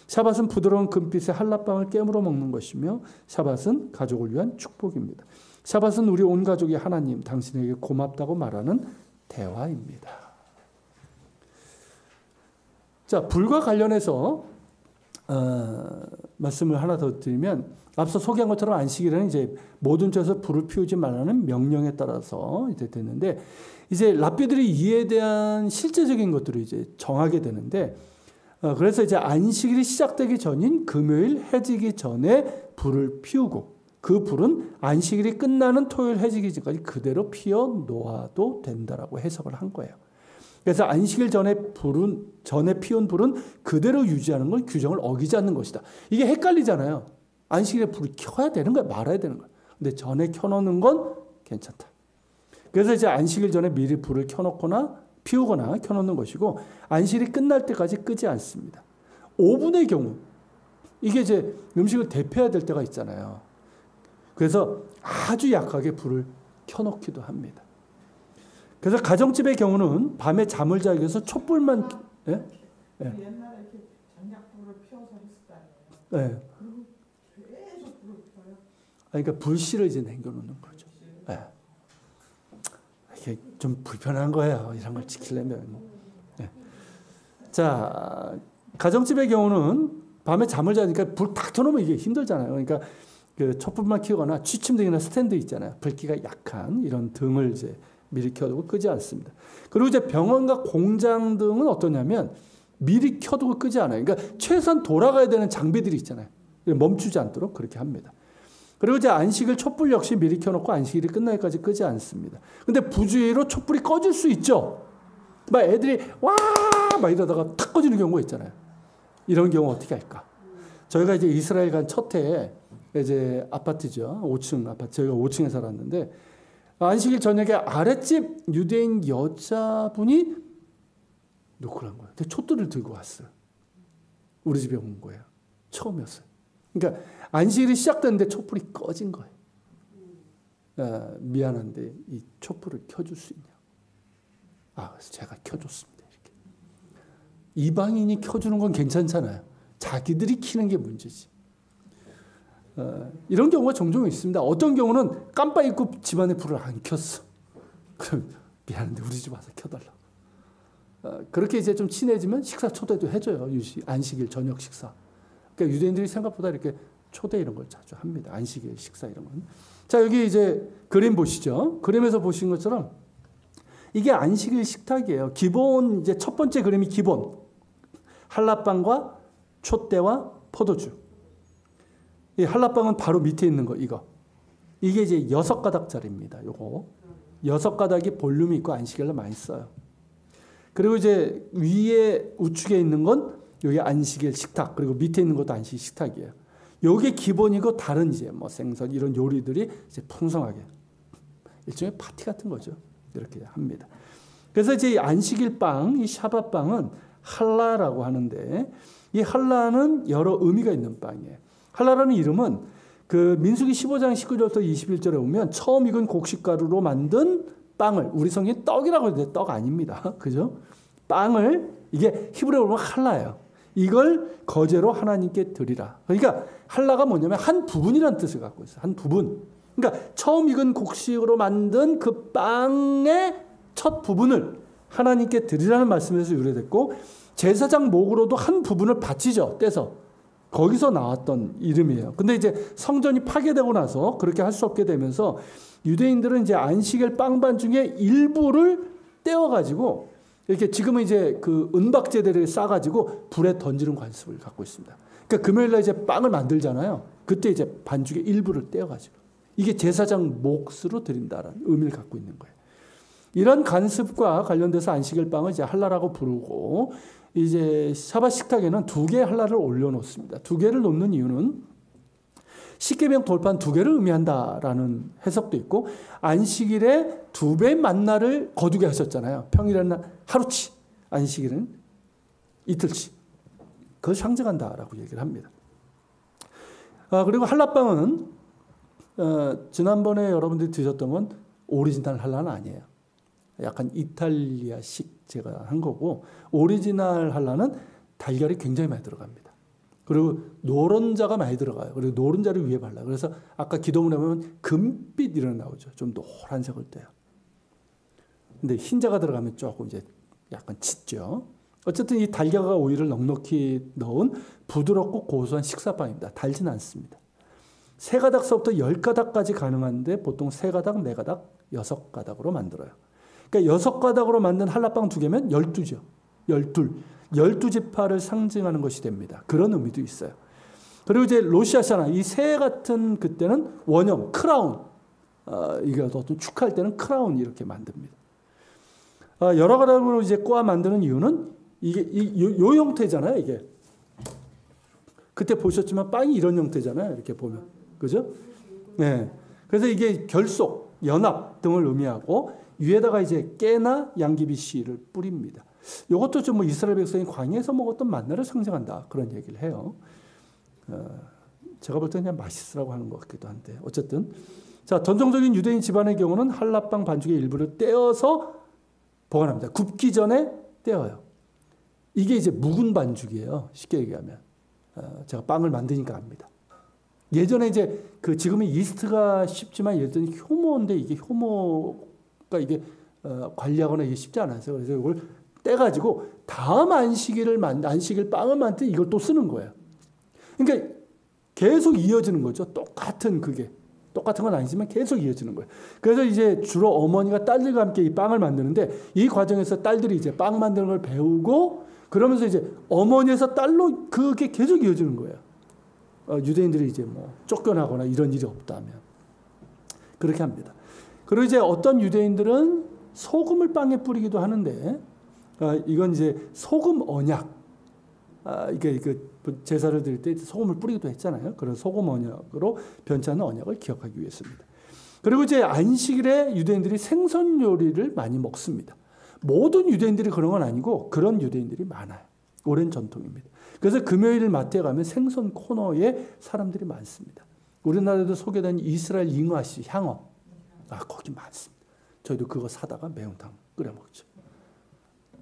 샤밧은 부드러운 금빛의 한라빵을 깨물어 먹는 것이며 샤밧은 가족을 위한 축복입니다. 샤밧은 우리 온 가족이 하나님 당신에게 고맙다고 말하는 대화입니다. 자, 불과 관련해서 말씀을 하나 더 드리면 앞서 소개한 것처럼 안식일에는 이제 모든 쪽에서 불을 피우지 말라는 명령에 따라서 이제 됐는데 이제 랍비들이 이에 대한 실제적인 것들을 이제 정하게 되는데 그래서 이제 안식일이 시작되기 전인 금요일 해지기 전에 불을 피우고 그 불은 안식일이 끝나는 토요일 해지기 전까지 그대로 피워 놓아도 된다라고 해석을 한 거예요. 그래서 안식일 전에 피운 불은 그대로 유지하는 건 규정을 어기지 않는 것이다. 이게 헷갈리잖아요. 안식일에 불을 켜야 되는 거야, 말아야 되는 거야. 근데 전에 켜놓는 건 괜찮다. 그래서 이제 안식일 전에 미리 불을 켜놓거나 피우거나 켜놓는 것이고 안식일이 끝날 때까지 끄지 않습니다. 오븐의 경우 이게 이제 음식을 데펴야 될 때가 있잖아요. 그래서 아주 약하게 불을 켜놓기도 합니다. 그래서 가정집의 경우는 밤에 잠을 자기 위해서 촛불만 예? 예. 옛날에 이렇게 장작불을 피워서 했을 거 아니에요. 예. 그리고 계속 불을 켜요. 그러니까 불씨를 이제 남겨놓는 거죠. 예. 이게 좀 불편한 거예요. 이런 걸 지키려면. 예. 자, 가정집의 경우는 밤에 잠을 자니까 불 탁 켜놓으면 이게 힘들잖아요. 그러니까 그 촛불만 켜거나 취침등이나 스탠드 있잖아요. 불기가 약한 이런 등을 이제 미리 켜두고 끄지 않습니다. 그리고 이제 병원과 공장 등은 어떠냐면 미리 켜두고 끄지 않아요. 그러니까 최소한 돌아가야 되는 장비들이 있잖아요. 멈추지 않도록 그렇게 합니다. 그리고 이제 안식일 촛불 역시 미리 켜놓고 안식일이 끝나기까지 끄지 않습니다. 근데 부주의로 촛불이 꺼질 수 있죠. 막 애들이 와! 막 이러다가 탁 꺼지는 경우가 있잖아요. 이런 경우 어떻게 할까? 저희가 이제 이스라엘 간 첫 해에 이제 아파트죠. 5층 아파트. 저희가 5층에 살았는데 안식일 저녁에 아랫집 유대인 여자분이 노크를 한 거예요. 근데 촛불을 들고 왔어요. 우리 집에 온 거예요. 처음이었어요. 그러니까 안식일이 시작됐는데 촛불이 꺼진 거예요. 미안한데 이 촛불을 켜줄 수 있냐? 그래서 제가 켜줬습니다. 이렇게. 이방인이 켜주는 건 괜찮잖아요. 자기들이 켜는 게 문제지. 이런 경우가 종종 있습니다. 어떤 경우는 깜빡 잊고 집안에 불을 안 켰어. 그럼 미안한데 우리 집 와서 켜달라. 그렇게 이제 좀 친해지면 식사 초대도 해줘요. 안식일 저녁 식사. 그러니까 유대인들이 생각보다 이렇게 초대 이런 걸 자주 합니다. 안식일 식사 이런 건. 자, 여기 이제 그림 보시죠. 그림에서 보신 것처럼 이게 안식일 식탁이에요. 기본 이제 첫 번째 그림이 기본. 한라빵과 촛대와 포도주. 이 한라빵은 바로 밑에 있는 거 이거. 이게 이제 6가닥짜리입니다. 요거 6가닥이 볼륨이 있고 안식일로 많이 써요. 그리고 이제 위에 우측에 있는 건 여기 안식일 식탁, 그리고 밑에 있는 것도 안식일 식탁이에요. 요게 기본이고 다른 이제 뭐 생선 이런 요리들이 이제 풍성하게 일종의 파티 같은 거죠. 이렇게 합니다. 그래서 이제 이 안식일 빵, 이 샤밧빵은 할라라고 하는데 이 할라는 여러 의미가 있는 빵이에요. 할라라는 이름은 그 민수기 15장 19절부터 21절에 보면 처음 익은 곡식가루로 만든 빵을 우리 성경에 떡이라고 하는데 떡 아닙니다. 그죠? 빵을 이게 히브리어로 보면 할라예요. 이걸 거제로 하나님께 드리라. 그러니까 할라가 뭐냐면 한 부분이라는 뜻을 갖고 있어요. 한 부분. 그러니까 처음 익은 곡식으로 만든 그 빵의 첫 부분을 하나님께 드리라는 말씀에서 유래됐고 제사장 목으로도 한 부분을 바치죠. 떼서. 거기서 나왔던 이름이에요. 근데 이제 성전이 파괴되고 나서 그렇게 할 수 없게 되면서 유대인들은 이제 안식일 빵반 중에 일부를 떼어가지고 이렇게 지금은 이제 그 은박지대를 싸가지고 불에 던지는 관습을 갖고 있습니다. 그러니까 금요일날 이제 빵을 만들잖아요. 그때 이제 반죽의 일부를 떼어가지고 이게 제사장 몫으로 드린다라는 의미를 갖고 있는 거예요. 이런 관습과 관련돼서 안식일 빵을 이제 할라라고 부르고 이제 샤밧 식탁에는 2개의 할라를 올려놓습니다. 2개를 놓는 이유는 십계명 돌판 2개를 의미한다라는 해석도 있고 안식일에 2배의 만나를 거두게 하셨잖아요. 평일에는 하루치, 안식일은 이틀치. 그걸 상징한다라고 얘기를 합니다. 그리고 한라빵은 지난번에 여러분들이 드셨던 건 오리지널 할라는 아니에요. 약간 이탈리아식 제가 한 거고, 오리지널 할라는 달걀이 굉장히 많이 들어갑니다. 그리고 노른자가 많이 들어가요. 그리고 노른자를 위에 발라요. 그래서 아까 기도문에 보면 금빛 이런 나오죠. 좀 노란색을 떼요. 근데 흰자가 들어가면 조금 이제 약간 짙죠. 어쨌든 이 달걀과 오이를 넉넉히 넣은 부드럽고 고소한 식사빵입니다. 달진 않습니다. 3가닥서부터 10가닥까지 가능한데 보통 3가닥, 4가닥, 6가닥으로 만들어요. 그러니까 6가닥으로 만든 한라빵 2개면 12죠. 12지파를 상징하는 것이 됩니다. 그런 의미도 있어요. 그리고 이제 로시아샤나, 이 새 같은 그때는 원형, 크라운, 이게 어떤 축하할 때는 크라운 이렇게 만듭니다. 여러 가닥으로 이제 꼬아 만드는 이유는 이게 요 형태잖아요, 이게. 그때 보셨지만 빵이 이런 형태잖아요, 이렇게 보면. 그죠? 네. 그래서 이게 결속, 연합 등을 의미하고 위에다가 이제 깨나 양귀비 씨를 뿌립니다. 이것도 좀 뭐 이스라엘 백성이 광야에서 먹었던 만나를 상징한다. 그런 얘기를 해요. 제가 볼 때는 그냥 맛있으라고 하는 것 같기도 한데. 어쨌든. 자, 전통적인 유대인 집안의 경우는 한라빵 반죽의 일부를 떼어서 보관합니다. 굽기 전에 떼어요. 이게 이제 묵은 반죽이에요. 쉽게 얘기하면. 제가 빵을 만드니까 압니다. 예전에 이제 지금은 이스트가 쉽지만 예를 들면 효모인데 이게 효모가 이게 관리하거나 이게 쉽지 않았어요. 그래서 이걸 떼가지고 다음 안식일 빵을 만들 때 이걸 또 쓰는 거예요. 그러니까 계속 이어지는 거죠. 똑같은 건 아니지만 계속 이어지는 거예요. 그래서 이제 주로 어머니가 딸들과 함께 이 빵을 만드는데 이 과정에서 딸들이 이제 빵 만드는 걸 배우고 그러면서 이제 어머니에서 딸로 그게 계속 이어지는 거예요. 유대인들이 이제 뭐 쫓겨나거나 이런 일이 없다면. 그렇게 합니다. 그리고 이제 어떤 유대인들은 소금을 빵에 뿌리기도 하는데, 이건 이제 소금 언약. 이게 제사를 드릴 때 소금을 뿌리기도 했잖아요. 그런 소금 언약으로 변치 않는 언약을 기억하기 위해서입니다. 그리고 이제 안식일에 유대인들이 생선 요리를 많이 먹습니다. 모든 유대인들이 그런 건 아니고 그런 유대인들이 많아요. 오랜 전통입니다. 그래서 금요일 마트에 가면 생선 코너에 사람들이 많습니다. 우리나라에도 소개된 이스라엘 잉어씨 향어. 거기 많습니다. 저희도 그거 사다가 매운탕 끓여 먹죠.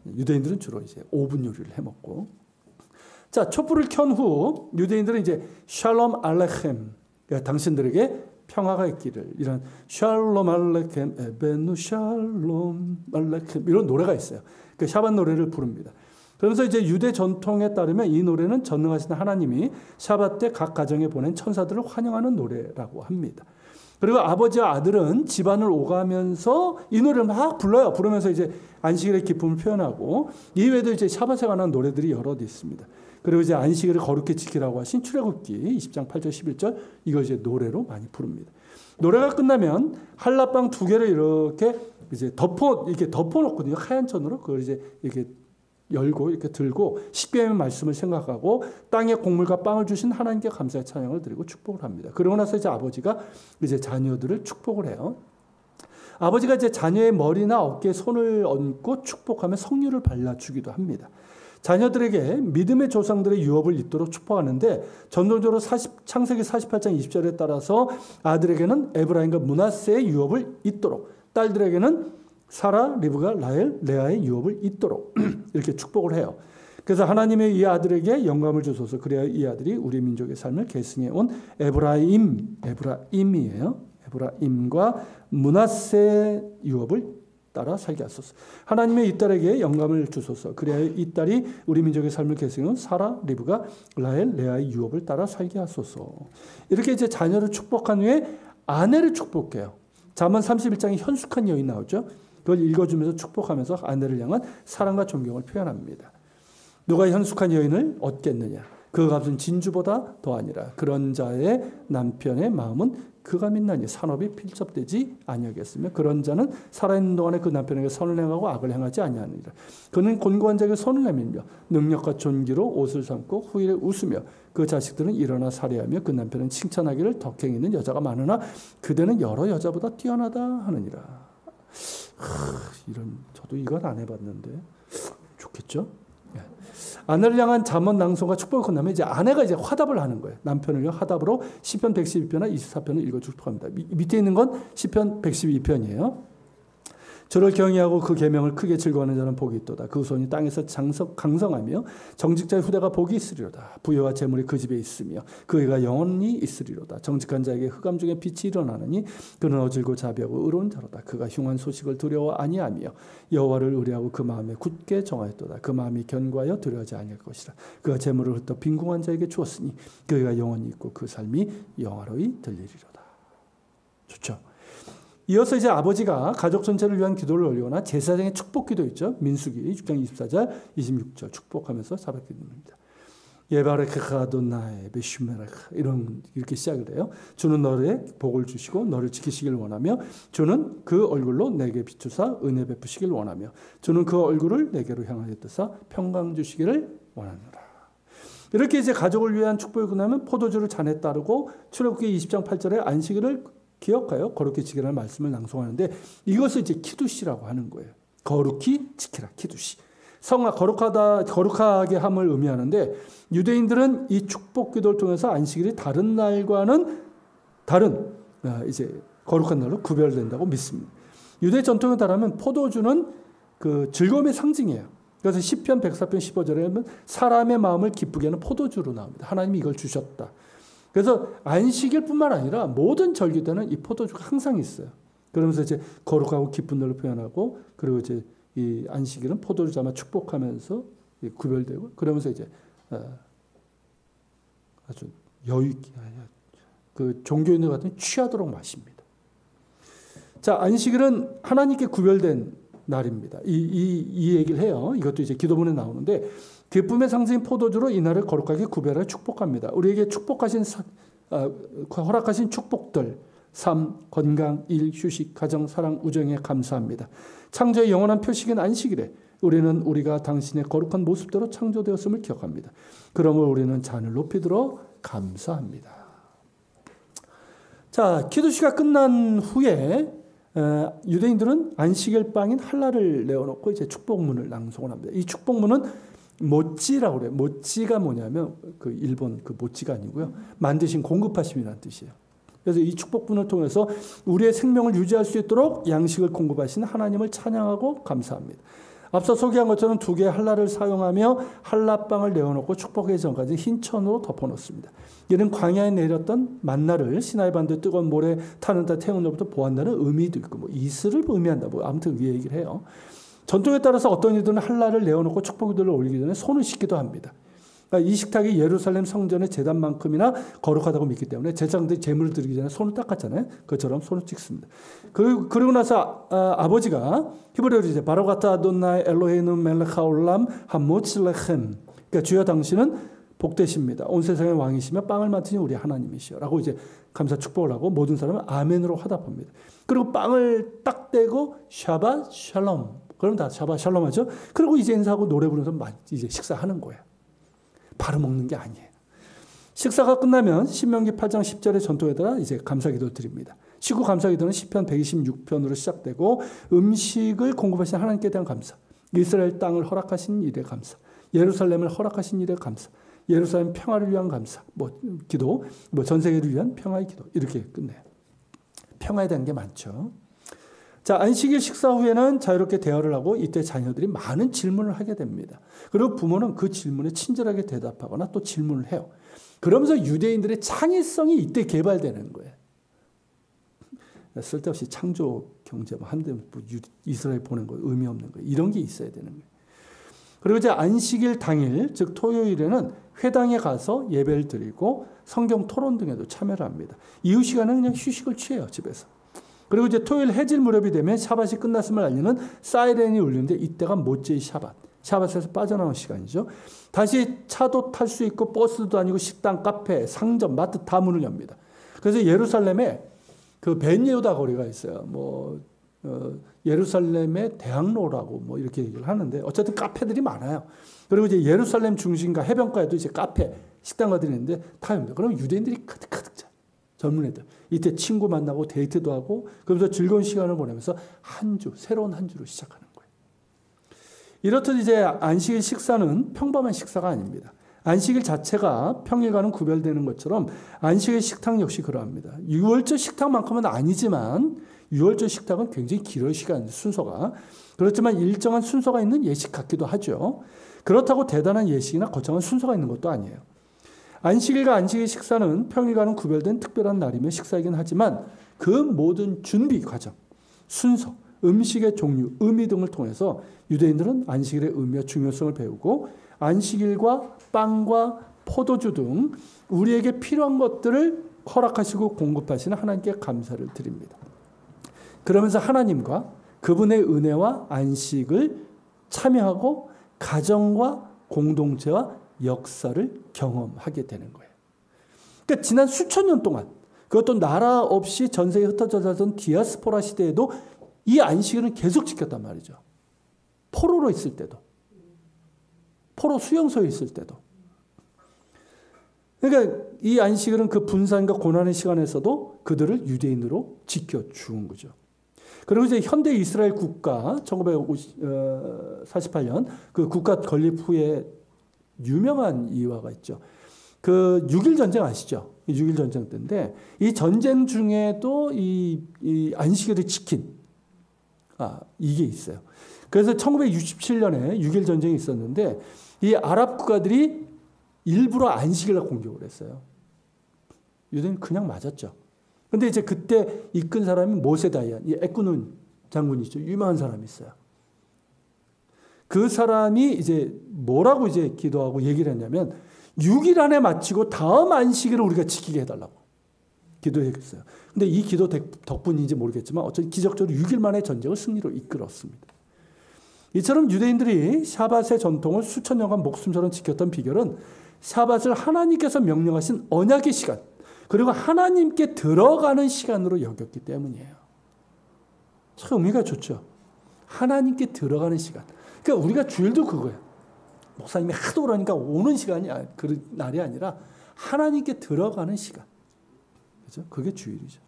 유대인들은 주로 이제 오븐 요리를 해 먹고. 자, 촛불을 켠 후 유대인들은 이제 샬롬 알레켐, 당신들에게 평화가 있기를, 이런 샬롬 알레켐 에베누 샬롬 알레켐 이런 노래가 있어요. 그 샤밧 노래를 부릅니다. 그러면서 이제 유대 전통에 따르면 이 노래는 전능하신 하나님이 샤밧 때 각 가정에 보낸 천사들을 환영하는 노래라고 합니다. 그리고 아버지와 아들은 집안을 오가면서 이 노래를 막 불러요. 부르면서 이제 안식일의 기쁨을 표현하고, 이외에도 이제 샤밧에 관한 노래들이 여러 개 있습니다. 그리고 이제 안식일을 거룩히 지키라고 하신 출애굽기 20장 8절 11절 이걸 이제 노래로 많이 부릅니다. 노래가 끝나면 한라빵 2개를 이렇게 이제 이렇게 덮어놓거든요. 하얀 천으로. 그걸 이제 이렇게 열고 이렇게 들고 십계명의 말씀을 생각하고 땅의 곡물과 빵을 주신 하나님께 감사의 찬양을 드리고 축복을 합니다. 그러고 나서 이제 아버지가 이제 자녀들을 축복을 해요. 아버지가 이제 자녀의 머리나 어깨에 손을 얹고 축복하며 성유를 발라주기도 합니다. 자녀들에게 믿음의 조상들의 유업을 잇도록 축복하는데, 전통적으로 창세기 48장 20절에 따라서 아들에게는 에브라임과 므낫세의 유업을 잇도록, 딸들에게는 사라, 리브가, 라헬, 레아의 유업을 잇도록 이렇게 축복을 해요. 그래서 하나님의 이 아들에게 영감을 주소서. 그래야 이 아들이 우리 민족의 삶을 계승해 온 에브라임이에요. 에브라임과 므낫세의 유업을 따라 살게 하소서. 하나님의 이 딸에게 영감을 주소서. 그래야 이 딸이 우리 민족의 삶을 계승해 온 사라, 리브가, 라헬, 레아의 유업을 따라 살게 하소서. 이렇게 이제 자녀를 축복한 후에 아내를 축복해요. 잠언 31장에 현숙한 여인 나오죠. 그걸 읽어주면서 축복하면서 아내를 향한 사랑과 존경을 표현합니다. 누가 현숙한 여인을 얻겠느냐? 그 값은 진주보다 더하니라. 그런 자의 남편의 마음은 그가 믿나니 산업이 필접되지 아니하겠으며, 그런 자는 살아있는 동안에 그 남편에게 선을 행하고 악을 행하지 아니하느니라. 그는 곤고한 자에게 손을 내밀며 능력과 존귀로 옷을 삼고 후일에 웃으며, 그 자식들은 일어나 살해하며 그 남편은 칭찬하기를 덕행 있는 여자가 많으나 그대는 여러 여자보다 뛰어나다 하느니라. 저도 이건 안 해봤는데 좋겠죠? 아내를 향한 잠언 낭송과 축복을 끝나면 이제 아내가 이제 화답을 하는 거예요. 남편을 위한 화답으로 시편 112편과 24편을 읽어 축복합니다. 밑에 있는 건 시편 112편이에요. 저를 경외하고 그 계명을 크게 즐거워하는 자는 복이 있도다. 그 손이 땅에서 강성하며 정직자의 후대가 복이 있으리로다. 부여와 재물이 그 집에 있으며 그 애가 영원히 있으리로다. 정직한 자에게 흑암 중에 빛이 일어나느니 그는 어질고 자비하고 의로운 자로다. 그가 흉한 소식을 두려워 아니하며 여호와를 의뢰하고 그 마음에 굳게 정하였도다. 그 마음이 견고하여 두려워하지 아니할 것이라. 그가 재물을 흩어 빈궁한 자에게 주었으니 그 애가 영원히 있고 그 삶이 영화로이 들리리로다. 좋죠. 이어서 이제 아버지가 가족 전체를 위한 기도를 올리거나 제사장의 축복 기도 있죠. 민수기 6장 24절 26절 축복하면서 사백 기도입니다. 예바레크가 아도나이 베슈메라카 이렇게 시작을 해요. 주는 너의 복을 주시고 너를 지키시길 원하며 주는 그 얼굴로 내게 비추사 은혜 베푸시길 원하며 주는 그 얼굴을 내게로 향하여 뜨사 평강 주시기를 원하노라. 이렇게 이제 가족을 위한 축복이 끝나면 포도주를 잔에 따르고 출애굽기 20장 8절에 안식일을 기억하여 거룩히 지키라는 말씀을 낭송하는데 이것을 이제 키두시라고 하는 거예요. 거룩히 지키라, 키두시. 거룩하게 함을 의미하는데 유대인들은 이 축복 기도를 통해서 안식일이 다른 날과는 다른 이제 거룩한 날로 구별된다고 믿습니다. 유대 전통에 따르면 포도주는 그 즐거움의 상징이에요. 그래서 시편 104편 15절에 보면 사람의 마음을 기쁘게 하는 포도주로 나옵니다. 하나님이 이걸 주셨다. 그래서 안식일뿐만 아니라 모든 절기 때는 이 포도주가 항상 있어요. 그러면서 이제 거룩하고 기쁜 날로 표현하고 그리고 이제 이 안식일은 포도주 잡아 축복하면서 구별되고 그러면서 이제 아주 여유 있게 그 종교인들 같은 취하도록 마십니다. 자, 안식일은 하나님께 구별된 날입니다. 이 얘기를 해요. 이것도 이제 기도문에 나오는데 기쁨의 상징인 포도주로 이날을 거룩하게 구별하여 축복합니다. 우리에게 허락하신 축복들, 삶, 건강, 일, 휴식, 가정, 사랑, 우정에 감사합니다. 창조의 영원한 표식인 안식일에 우리는 우리가 당신의 거룩한 모습대로 창조되었음을 기억합니다. 그러므로 우리는 잔을 높이 들어 감사합니다. 자, 키두시가 끝난 후에 유대인들은 안식일 빵인 할라를 내어놓고 이제 축복문을 낭송을 합니다. 이 축복문은 모찌라고 그래요. 모찌가 뭐냐면 그 일본 그 모찌가 아니고요. 만드신 공급하심이라는 뜻이에요. 그래서 이 축복문을 통해서 우리의 생명을 유지할 수 있도록 양식을 공급하신 하나님을 찬양하고 감사합니다. 앞서 소개한 것처럼 두 개의 할라를 사용하며 할라빵을 내어놓고 축복의 전까지 흰 천으로 덮어놓습니다. 이는 광야에 내렸던 만나를 시나이 반도 뜨거운 모래 타는 데 태운으로부터 보았다는 의미도 있고 뭐 이슬을 의미한다. 뭐 아무튼 그 얘기를 해요. 전통에 따라서 어떤 이들은 할라를 내어놓고 축복기도를 올리기 전에 손을 씻기도 합니다. 그러니까 이 식탁이 예루살렘 성전의 제단만큼이나 거룩하다고 믿기 때문에 제사장들이 제물을 드리기 전에 손을 닦았잖아요. 그처럼 손을 찍습니다. 그리고 나서 아버지가 히브리어로 이제 바로가타 아돈나이 엘로헤이누 멜레카 올람 하모칠레헴 그러니까 주여 당신은 복되십니다. 온 세상의 왕이시며 빵을 만드신 우리 하나님이시여 라고 이제 감사 축복을 하고 모든 사람은 아멘으로 화답합니다. 그리고 빵을 딱 떼고 샤bat 샬롬 그럼 다 샤bat 샬롬 하죠. 그리고 이제 인사하고 노래 부르면서 이제 식사하는 거예요. 바로 먹는 게 아니에요. 식사가 끝나면 신명기 8장 10절의 전통에 따라 이제 감사기도를 드립니다. 식후 감사기도는 시편 126편으로 시작되고 음식을 공급하신 하나님께 대한 감사, 이스라엘 땅을 허락하신 일에 감사, 예루살렘을 허락하신 일에 감사, 예루살렘 평화를 위한 감사, 기도, 전 세계를 위한 평화의 기도 이렇게 끝내요. 평화에 대한 게 많죠. 자, 안식일 식사 후에는 자유롭게 대화를 하고 이때 자녀들이 많은 질문을 하게 됩니다. 그리고 부모는 그 질문에 친절하게 대답하거나 또 질문을 해요. 그러면서 유대인들의 창의성이 이때 개발되는 거예요. 쓸데없이 창조 경제 한데 이스라엘 보낸 거 의미 없는 거예요. 이런 게 있어야 되는 거예요. 그리고 이제 안식일 당일, 즉 토요일에는 회당에 가서 예배를 드리고 성경 토론 등에도 참여를 합니다. 이후 시간은 그냥 휴식을 취해요, 집에서. 그리고 이제 토요일 해질 무렵이 되면 샤밧이 끝났음을 알리는 사이렌이 울리는데 이때가 모찌의 샤밧. 샤밧에서 빠져나온 시간이죠. 다시 차도 탈 수 있고 버스도 다니고 식당, 카페, 상점, 마트 다 문을 엽니다. 그래서 예루살렘에 그 벤예후다 거리가 있어요. 예루살렘의 대학로라고 이렇게 얘기를 하는데 어쨌든 카페들이 많아요. 그리고 이제 예루살렘 중심가 해변가에도 이제 카페, 식당가들이 있는데 다 엽니다. 그러면 유대인들이 가득 차. 젊은 애들. 이때 친구 만나고 데이트도 하고 그러면서 즐거운 시간을 보내면서 새로운 한 주로 시작하는 거예요. 이렇듯 이제 안식일 식사는 평범한 식사가 아닙니다. 안식일 자체가 평일과는 구별되는 것처럼 안식일 식탁 역시 그러합니다. 유월절 식탁만큼은 아니지만 유월절 식탁은 굉장히 길어요. 시간 순서가. 그렇지만 일정한 순서가 있는 예식 같기도 하죠. 그렇다고 대단한 예식이나 거창한 순서가 있는 것도 아니에요. 안식일과 안식일 식사는 평일과는 구별된 특별한 날이며 식사이긴 하지만 그 모든 준비 과정, 순서, 음식의 종류, 의미 등을 통해서 유대인들은 안식일의 의미와 중요성을 배우고 안식일과 빵과 포도주 등 우리에게 필요한 것들을 허락하시고 공급하시는 하나님께 감사를 드립니다. 그러면서 하나님과 그분의 은혜와 안식을 참여하고 가정과 공동체와 역사를 경험하게 되는 거예요. 그러니까 지난 수천 년 동안 그것도 나라 없이 전 세계에 흩어져 살던 디아스포라 시대에도 이 안식일은 계속 지켰단 말이죠. 포로로 있을 때도. 포로 수용소에 있을 때도. 그러니까 이 안식일은 그 분산과 고난의 시간에서도 그들을 유대인으로 지켜준 거죠. 그리고 이제 현대 이스라엘 국가 1948년 그 국가 건립 후에 유명한 이화가 있죠. 그 6.1 전쟁 아시죠? 6.1 전쟁 때인데 이 전쟁 중에도 이 안식일을 지킨 이게 있어요. 그래서 1967년에 6.1 전쟁이 있었는데 이 아랍 국가들이 일부러 안식일날 공격을 했어요. 유대인은 그냥 맞았죠. 근데 이제 그때 이끈 사람이 모세다이안, 이 에꾸눈 장군이죠. 유명한 사람이 있어요. 그 사람이 이제 뭐라고 이제 기도하고 얘기를 했냐면 6일 안에 마치고 다음 안식일을 우리가 지키게 해달라고 기도했어요. 근데 이 기도 덕분인지 모르겠지만 어쨌든 기적적으로 6일 만에 전쟁을 승리로 이끌었습니다. 이처럼 유대인들이 샤밧의 전통을 수천 년간 목숨처럼 지켰던 비결은 샤밧을 하나님께서 명령하신 언약의 시간 그리고 하나님께 들어가는 시간으로 여겼기 때문이에요. 참 의미가 좋죠. 하나님께 들어가는 시간. 그러니까 우리가 주일도 그거예요. 목사님이 하도 그러니까 오는 시간이 그 날이 아니라 하나님께 들어가는 시간. 그죠? 그게 주일이죠.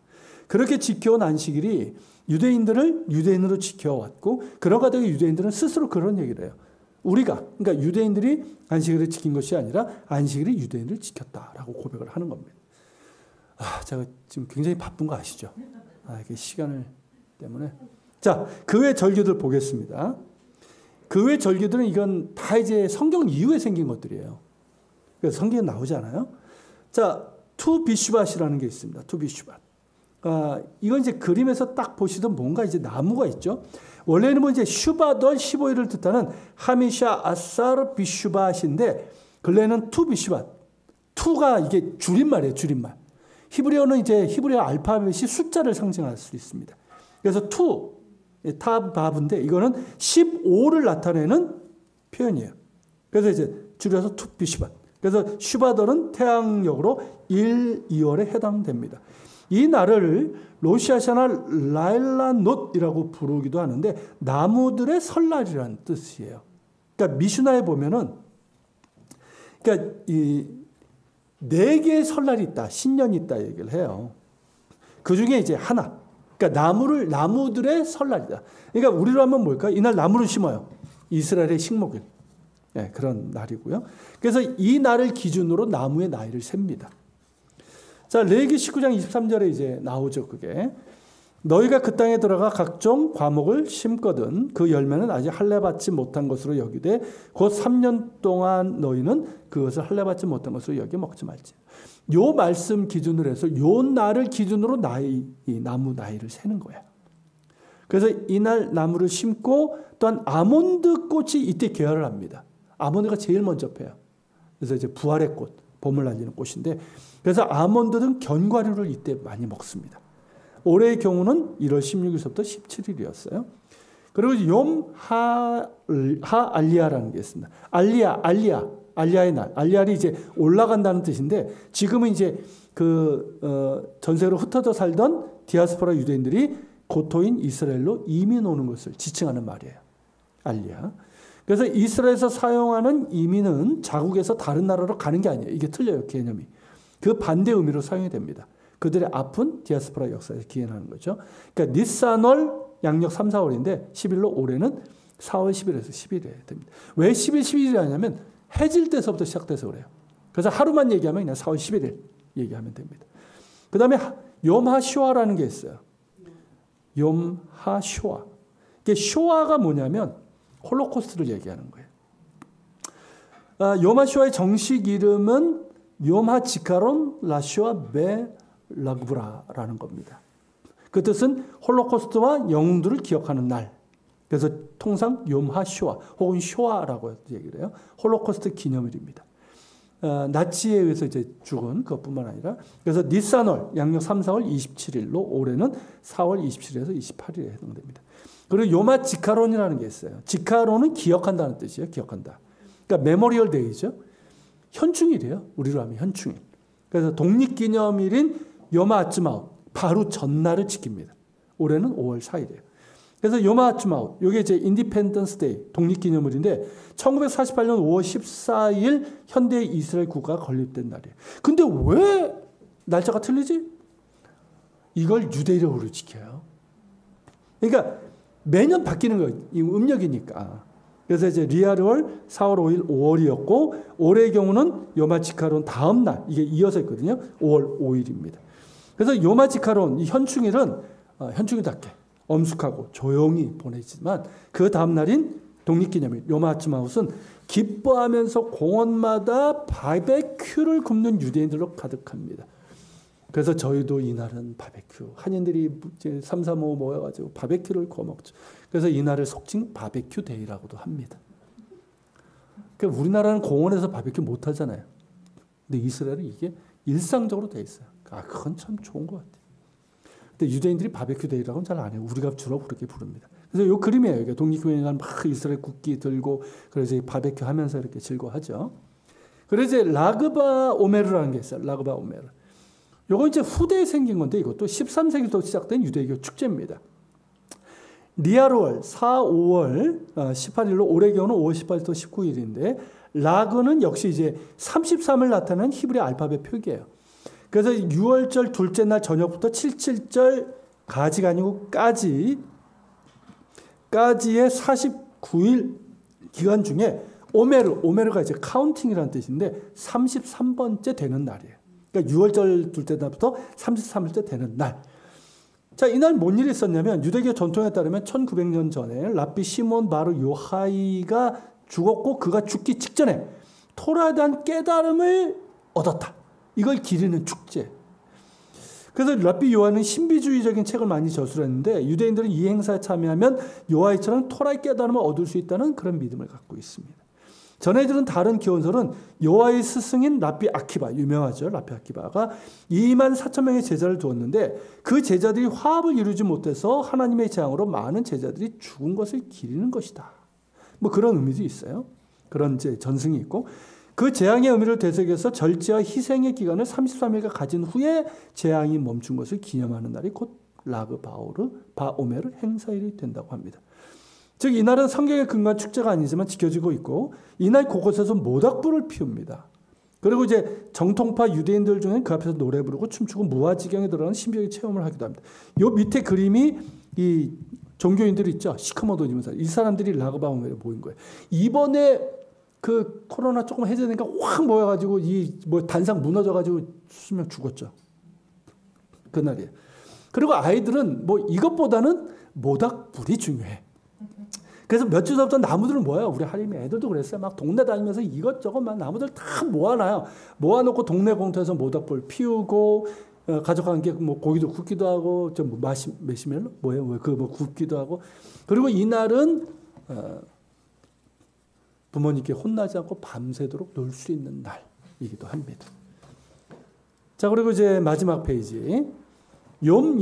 그렇게 지켜온 안식일이 유대인들을 유대인으로 지켜왔고 그러가 되고 유대인들은 스스로 그런 얘기를 해요. 우리가 그러니까 유대인들이 안식일을 지킨 것이 아니라 안식일이 유대인을 지켰다라고 고백을 하는 겁니다. 제가 지금 굉장히 바쁜 거 아시죠? 이게 시간을 때문에. 자, 그 외 절기들 보겠습니다. 그 외 절기들은 이건 다 이제 성경 이후에 생긴 것들이에요. 그래서 성경에 나오지 않아요. 자, 투비슈밧이라는 게 있습니다. 투비슈밧. 이건 이제 그림에서 딱 보시던 뭔가 이제 나무가 있죠. 원래는 뭐 이제 슈바덜 15일을 뜻하는 하미샤 아사르 비슈밧인데 근래는 투비슈밧. 투가 이게 줄임말이에요. 줄임말. 히브리어는 이제 히브리어 알파벳이 숫자를 상징할 수 있습니다. 그래서 투, 타바브인데 이거는 15를 나타내는 표현이에요. 그래서 이제 줄여서 투비슈밧. 그래서 슈바덜은 태양력으로 1, 2월에 해당됩니다. 이 날을 로시아샤나 라일라노트이라고 부르기도 하는데 나무들의 설날이라는 뜻이에요. 그러니까 미슈나에 보면은 그러니까 이 4개의 설날이 있다, 신년이 있다 얘기를 해요. 그 중에 이제 하나. 그러니까 나무들의 설날이다. 그러니까 우리로 하면 뭘까요? 이날 나무를 심어요. 이스라엘의 식목일. 네, 그런 날이고요. 그래서 이 날을 기준으로 나무의 나이를 셉니다. 자, 레위기 19장 23절에 이제 나오죠, 그게. 너희가 그 땅에 들어가 각종 과목을 심거든 그 열매는 아직 할례 받지 못한 것으로 여기되 곧 3년 동안 너희는 그것을 할례 받지 못한 것으로 여기 먹지 말지. 요 말씀 기준으로 해서 요 날을 기준으로 이 나무 나이를 세는 거야. 그래서 이날 나무를 심고 또한 아몬드 꽃이 이때 개화를 합니다. 아몬드가 제일 먼저 펴요. 그래서 이제 부활의 꽃, 봄을 날리는 꽃인데 그래서 아몬드 등 견과류를 이때 많이 먹습니다. 올해의 경우는 1월 16일부터 17일이었어요. 그리고 욤 하알리아라는 게 있습니다. 알리아의 날. 알리아리 이제 올라간다는 뜻인데 지금은 이제 전 세계로 흩어져 살던 디아스포라 유대인들이 고토인 이스라엘로 이민 오는 것을 지칭하는 말이에요. 알리아. 그래서 이스라엘에서 사용하는 이민은 자국에서 다른 나라로 가는 게 아니에요. 이게 틀려요, 개념이. 그 반대 의미로 사용이 됩니다. 그들의 아픈 디아스포라 역사에서 기행하는 거죠. 그러니까 니산월 양력 3, 4월인데 10일로 올해는 4월 10일에서 10일에 됩니다. 왜 10일, 11일이 하냐면 해질 때서부터 시작돼서 그래요. 그래서 하루만 얘기하면 그냥 4월 11일 얘기하면 됩니다. 그 다음에 욤하쇼아라는 게 있어요. 욤하쇼아. 이게 쇼아가 뭐냐면 홀로코스트를 얘기하는 거예요. 욤하쇼아의 정식 이름은 욤하지카론 라쇼아 베 라그브라라는 겁니다. 그 뜻은 홀로코스트와 영웅들을 기억하는 날. 그래서 통상 욤하쇼아 혹은 쇼아라고 얘기를 해요. 홀로코스트 기념일입니다. 나치에 의해서 이제 죽은 그것뿐만 아니라 그래서 니산월 양력 3, 4월 27일로 올해는 4월 27일에서 28일에 해당됩니다. 그리고 요마 지카론이라는 게 있어요. 지카론은 기억한다는 뜻이에요. 기억한다. 그러니까 메모리얼 데이죠. 현충일이에요. 우리로 하면 현충일. 그래서 독립기념일인 요마 아츠마웃 바로 전날을 지킵니다. 올해는 5월 4일이에요. 그래서 요마 아츠마웃 이게 이제 인디펜던스 데이 독립기념일인데 1948년 5월 14일 현대 이스라엘 국가가 건립된 날이에요. 근데 왜 날짜가 틀리지? 이걸 유대력으로 지켜요. 그러니까 매년 바뀌는 거예요. 이 음력이니까. 그래서 이제 리아르월 4월 5일 5월이었고 올해의 경우는 요마지카론 다음 날 이게 이어서 있거든요. 5월 5일입니다. 그래서 요마지카론 이 현충일은 현충일답게 엄숙하고 조용히 보내지만 그 다음 날인 독립기념일 요마아츠마웃은 기뻐하면서 공원마다 바베큐를 굽는 유대인들로 가득합니다. 그래서 저희도 이날은 바베큐 한인들이 3, 4, 5 모여가지고 바베큐를 구워 먹죠. 그래서 이날을 속칭 바베큐 데이라고도 합니다. 그러니까 우리나라는 공원에서 바베큐 못 하잖아요. 근데 이스라엘은 이게 일상적으로 돼 있어요. 그건 참 좋은 것 같아요. 근데 유대인들이 바베큐 데이라고는 잘 안 해요. 우리가 주로 그렇게 부릅니다. 그래서 이 그림이에요. 이게 독립기념일 막 이스라엘 국기 들고 그래서 바베큐 하면서 이렇게 즐거워하죠. 그래서 이제 라그바 오메르라는 게 있어요. 라그바 오메르. 요거 이제 후대에 생긴 건데 이것도 13세기부터 시작된 유대교 축제입니다. 리아르월 4, 5월 18일로 올해 경우는 5월 18일부터 19일인데 라그는 역시 이제 33을 나타내는 히브리 알파벳 표기예요. 그래서 6월절 둘째 날 저녁부터 77절 가지가 아니고 까지의 49일 기간 중에 오메르가 이제 카운팅이라는 뜻인데 33번째 되는 날이에요. 그러니까 6월절 둘째 날부터 33일째 되는 날. 자, 이날 뭔 일이 있었냐면 유대교 전통에 따르면 1900년 전에 랍비 시몬 바르 요하이가 죽었고 그가 죽기 직전에 토라에 대한 깨달음을 얻었다. 이걸 기리는 축제. 그래서 랍비 요하는 신비주의적인 책을 많이 저술했는데 유대인들은 이 행사에 참여하면 요하이처럼 토라의 깨달음을 얻을 수 있다는 그런 믿음을 갖고 있습니다. 전해들은 다른 기원설은 요하의 스승인 랍비 아키바, 유명하죠. 랍비 아키바가 2만 4천 명의 제자를 두었는데 그 제자들이 화합을 이루지 못해서 하나님의 재앙으로 많은 제자들이 죽은 것을 기리는 것이다. 뭐 그런 의미도 있어요. 그런 이제 전승이 있고 그 재앙의 의미를 되새겨서 절제와 희생의 기간을 33일간 가진 후에 재앙이 멈춘 것을 기념하는 날이 곧 라그 바오메르 행사일이 된다고 합니다. 즉 이날은 성경의 근거한 축제가 아니지만 지켜지고 있고 이날 곳곳에서 모닥불을 피웁니다. 그리고 이제 정통파 유대인들 중에는 그 앞에서 노래 부르고 춤추고 무아지경에 들어가는 신비적인 체험을 하기도 합니다. 요 밑에 그림이 이 종교인들 있죠. 시커먼 옷 입은 사람. 이 사람들이 라그 바오메르에 모인 거예요. 이번에 그 코로나 조금 해제되니까 확 모여가지고 이 뭐 단상 무너져가지고 수십 명 죽었죠. 그날이에요. 그리고 아이들은 뭐 이것보다는 모닥불이 중요해. 그래서 며칠 전부터 나무들은 모여요. 우리 하림이 애들도 그랬어요. 막 동네 다니면서 이것저것 막 나무들 다 모아놔요. 모아놓고 동네 공터에서 모닥불 피우고 가족과 함께 뭐 고기도 굽기도 하고 좀 메시멜로 뭐예요? 그 뭐 굽기도 하고 그리고 이날은 부모님께 혼나지 않고 밤새도록 놀 수 있는 날이기도 합니다. 자, 그리고 이제 마지막 페이지. 욤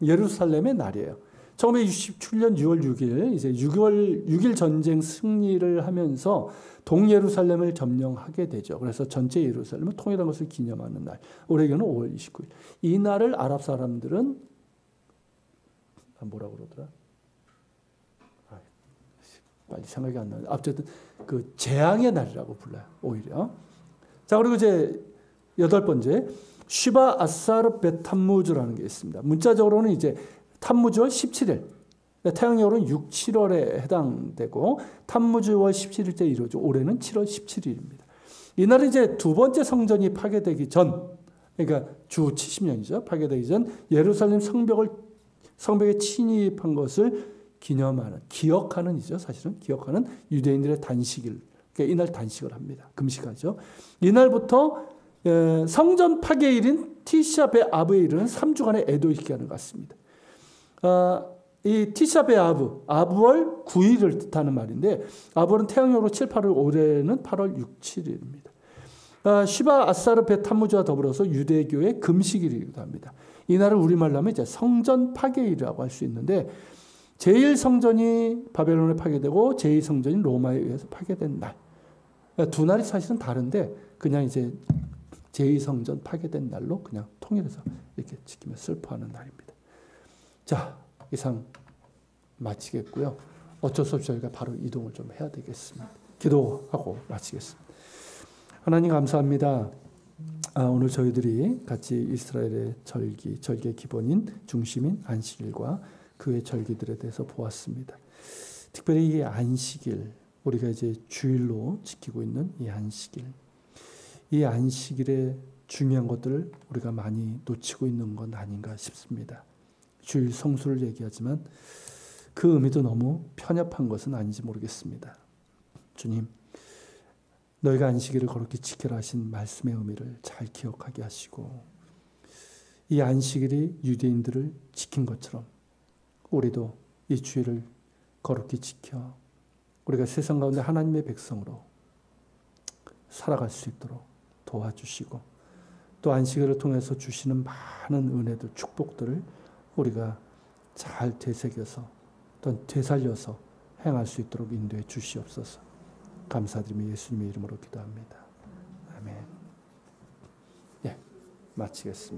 예루살렘의 날이에요. 1967년 6월 6일 이제 6일 전쟁 승리를 하면서 동예루살렘을 점령하게 되죠. 그래서 전체 예루살렘을 통일한 것을 기념하는 날. 올해는 5월 29일. 이 날을 아랍 사람들은 뭐라고 그러더라? 빨리 생각이 안 나요. 어쨌든 그 재앙의 날이라고 불러요. 오히려. 자, 그리고 이제 8번째 쉬바 아사르 베탐무즈라는 게 있습니다. 문자적으로는 이제 탐무즈월 17일 태양열은 6, 7월에 해당되고 탄무주월 17일째 이루어지고 올해는 7월 17일입니다. 이날은 이제 두 번째 성전이 파괴되기 전, 그러니까 주 70년이죠. 파괴되기 전 예루살렘 성벽에 침입한 것을 기억하는이죠. 사실은 기억하는 유대인들의 단식일. 그러니까 이날 단식을 합니다. 금식하죠. 이날부터 성전 파괴일인 티샤 베아브에 이르는 3주간의 애도의 기간을 갖습니다. 이 티샤 베아브, 아브월 9일을 뜻하는 말인데 아브월은 태양열로 7, 8월, 올해는 8월 6, 7일입니다. 시바 아사르 베 타무즈와 더불어서 유대교의 금식일이기도 합니다. 이날을 우리말로 하면 이제 성전 파괴일이라고 할 수 있는데 제1성전이 바벨론에 파괴되고 제2성전이 로마에 의해서 파괴된 날. 두 날이 사실은 다른데 그냥 이제 제2성전 파괴된 날로 그냥 통일해서 이렇게 지키며 슬퍼하는 날입니다. 자, 이상 마치겠고요. 어쩔 수 없이 저희가 바로 이동을 좀 해야 되겠습니다. 기도하고 마치겠습니다. 하나님 감사합니다. 오늘 저희들이 같이 이스라엘의 절기의 기본인 중심인 안식일과 그의 절기들에 대해서 보았습니다. 특별히 이 안식일, 우리가 이제 주일로 지키고 있는 이 안식일의 중요한 것들을 우리가 많이 놓치고 있는 건 아닌가 싶습니다. 주일 성수를 얘기하지만 그 의미도 너무 편협한 것은 아닌지 모르겠습니다. 주님, 너희가 안식일을 거룩히 지키라 하신 말씀의 의미를 잘 기억하게 하시고 이 안식일이 유대인들을 지킨 것처럼 우리도 이 주일을 거룩히 지켜 우리가 세상 가운데 하나님의 백성으로 살아갈 수 있도록 도와주시고 또 안식일을 통해서 주시는 많은 은혜들, 축복들을 우리가 잘 되새겨서 또 되살려서 행할 수 있도록 인도해 주시옵소서. 감사드리며 예수님의 이름으로 기도합니다. 아멘. 예, 마치겠습니다.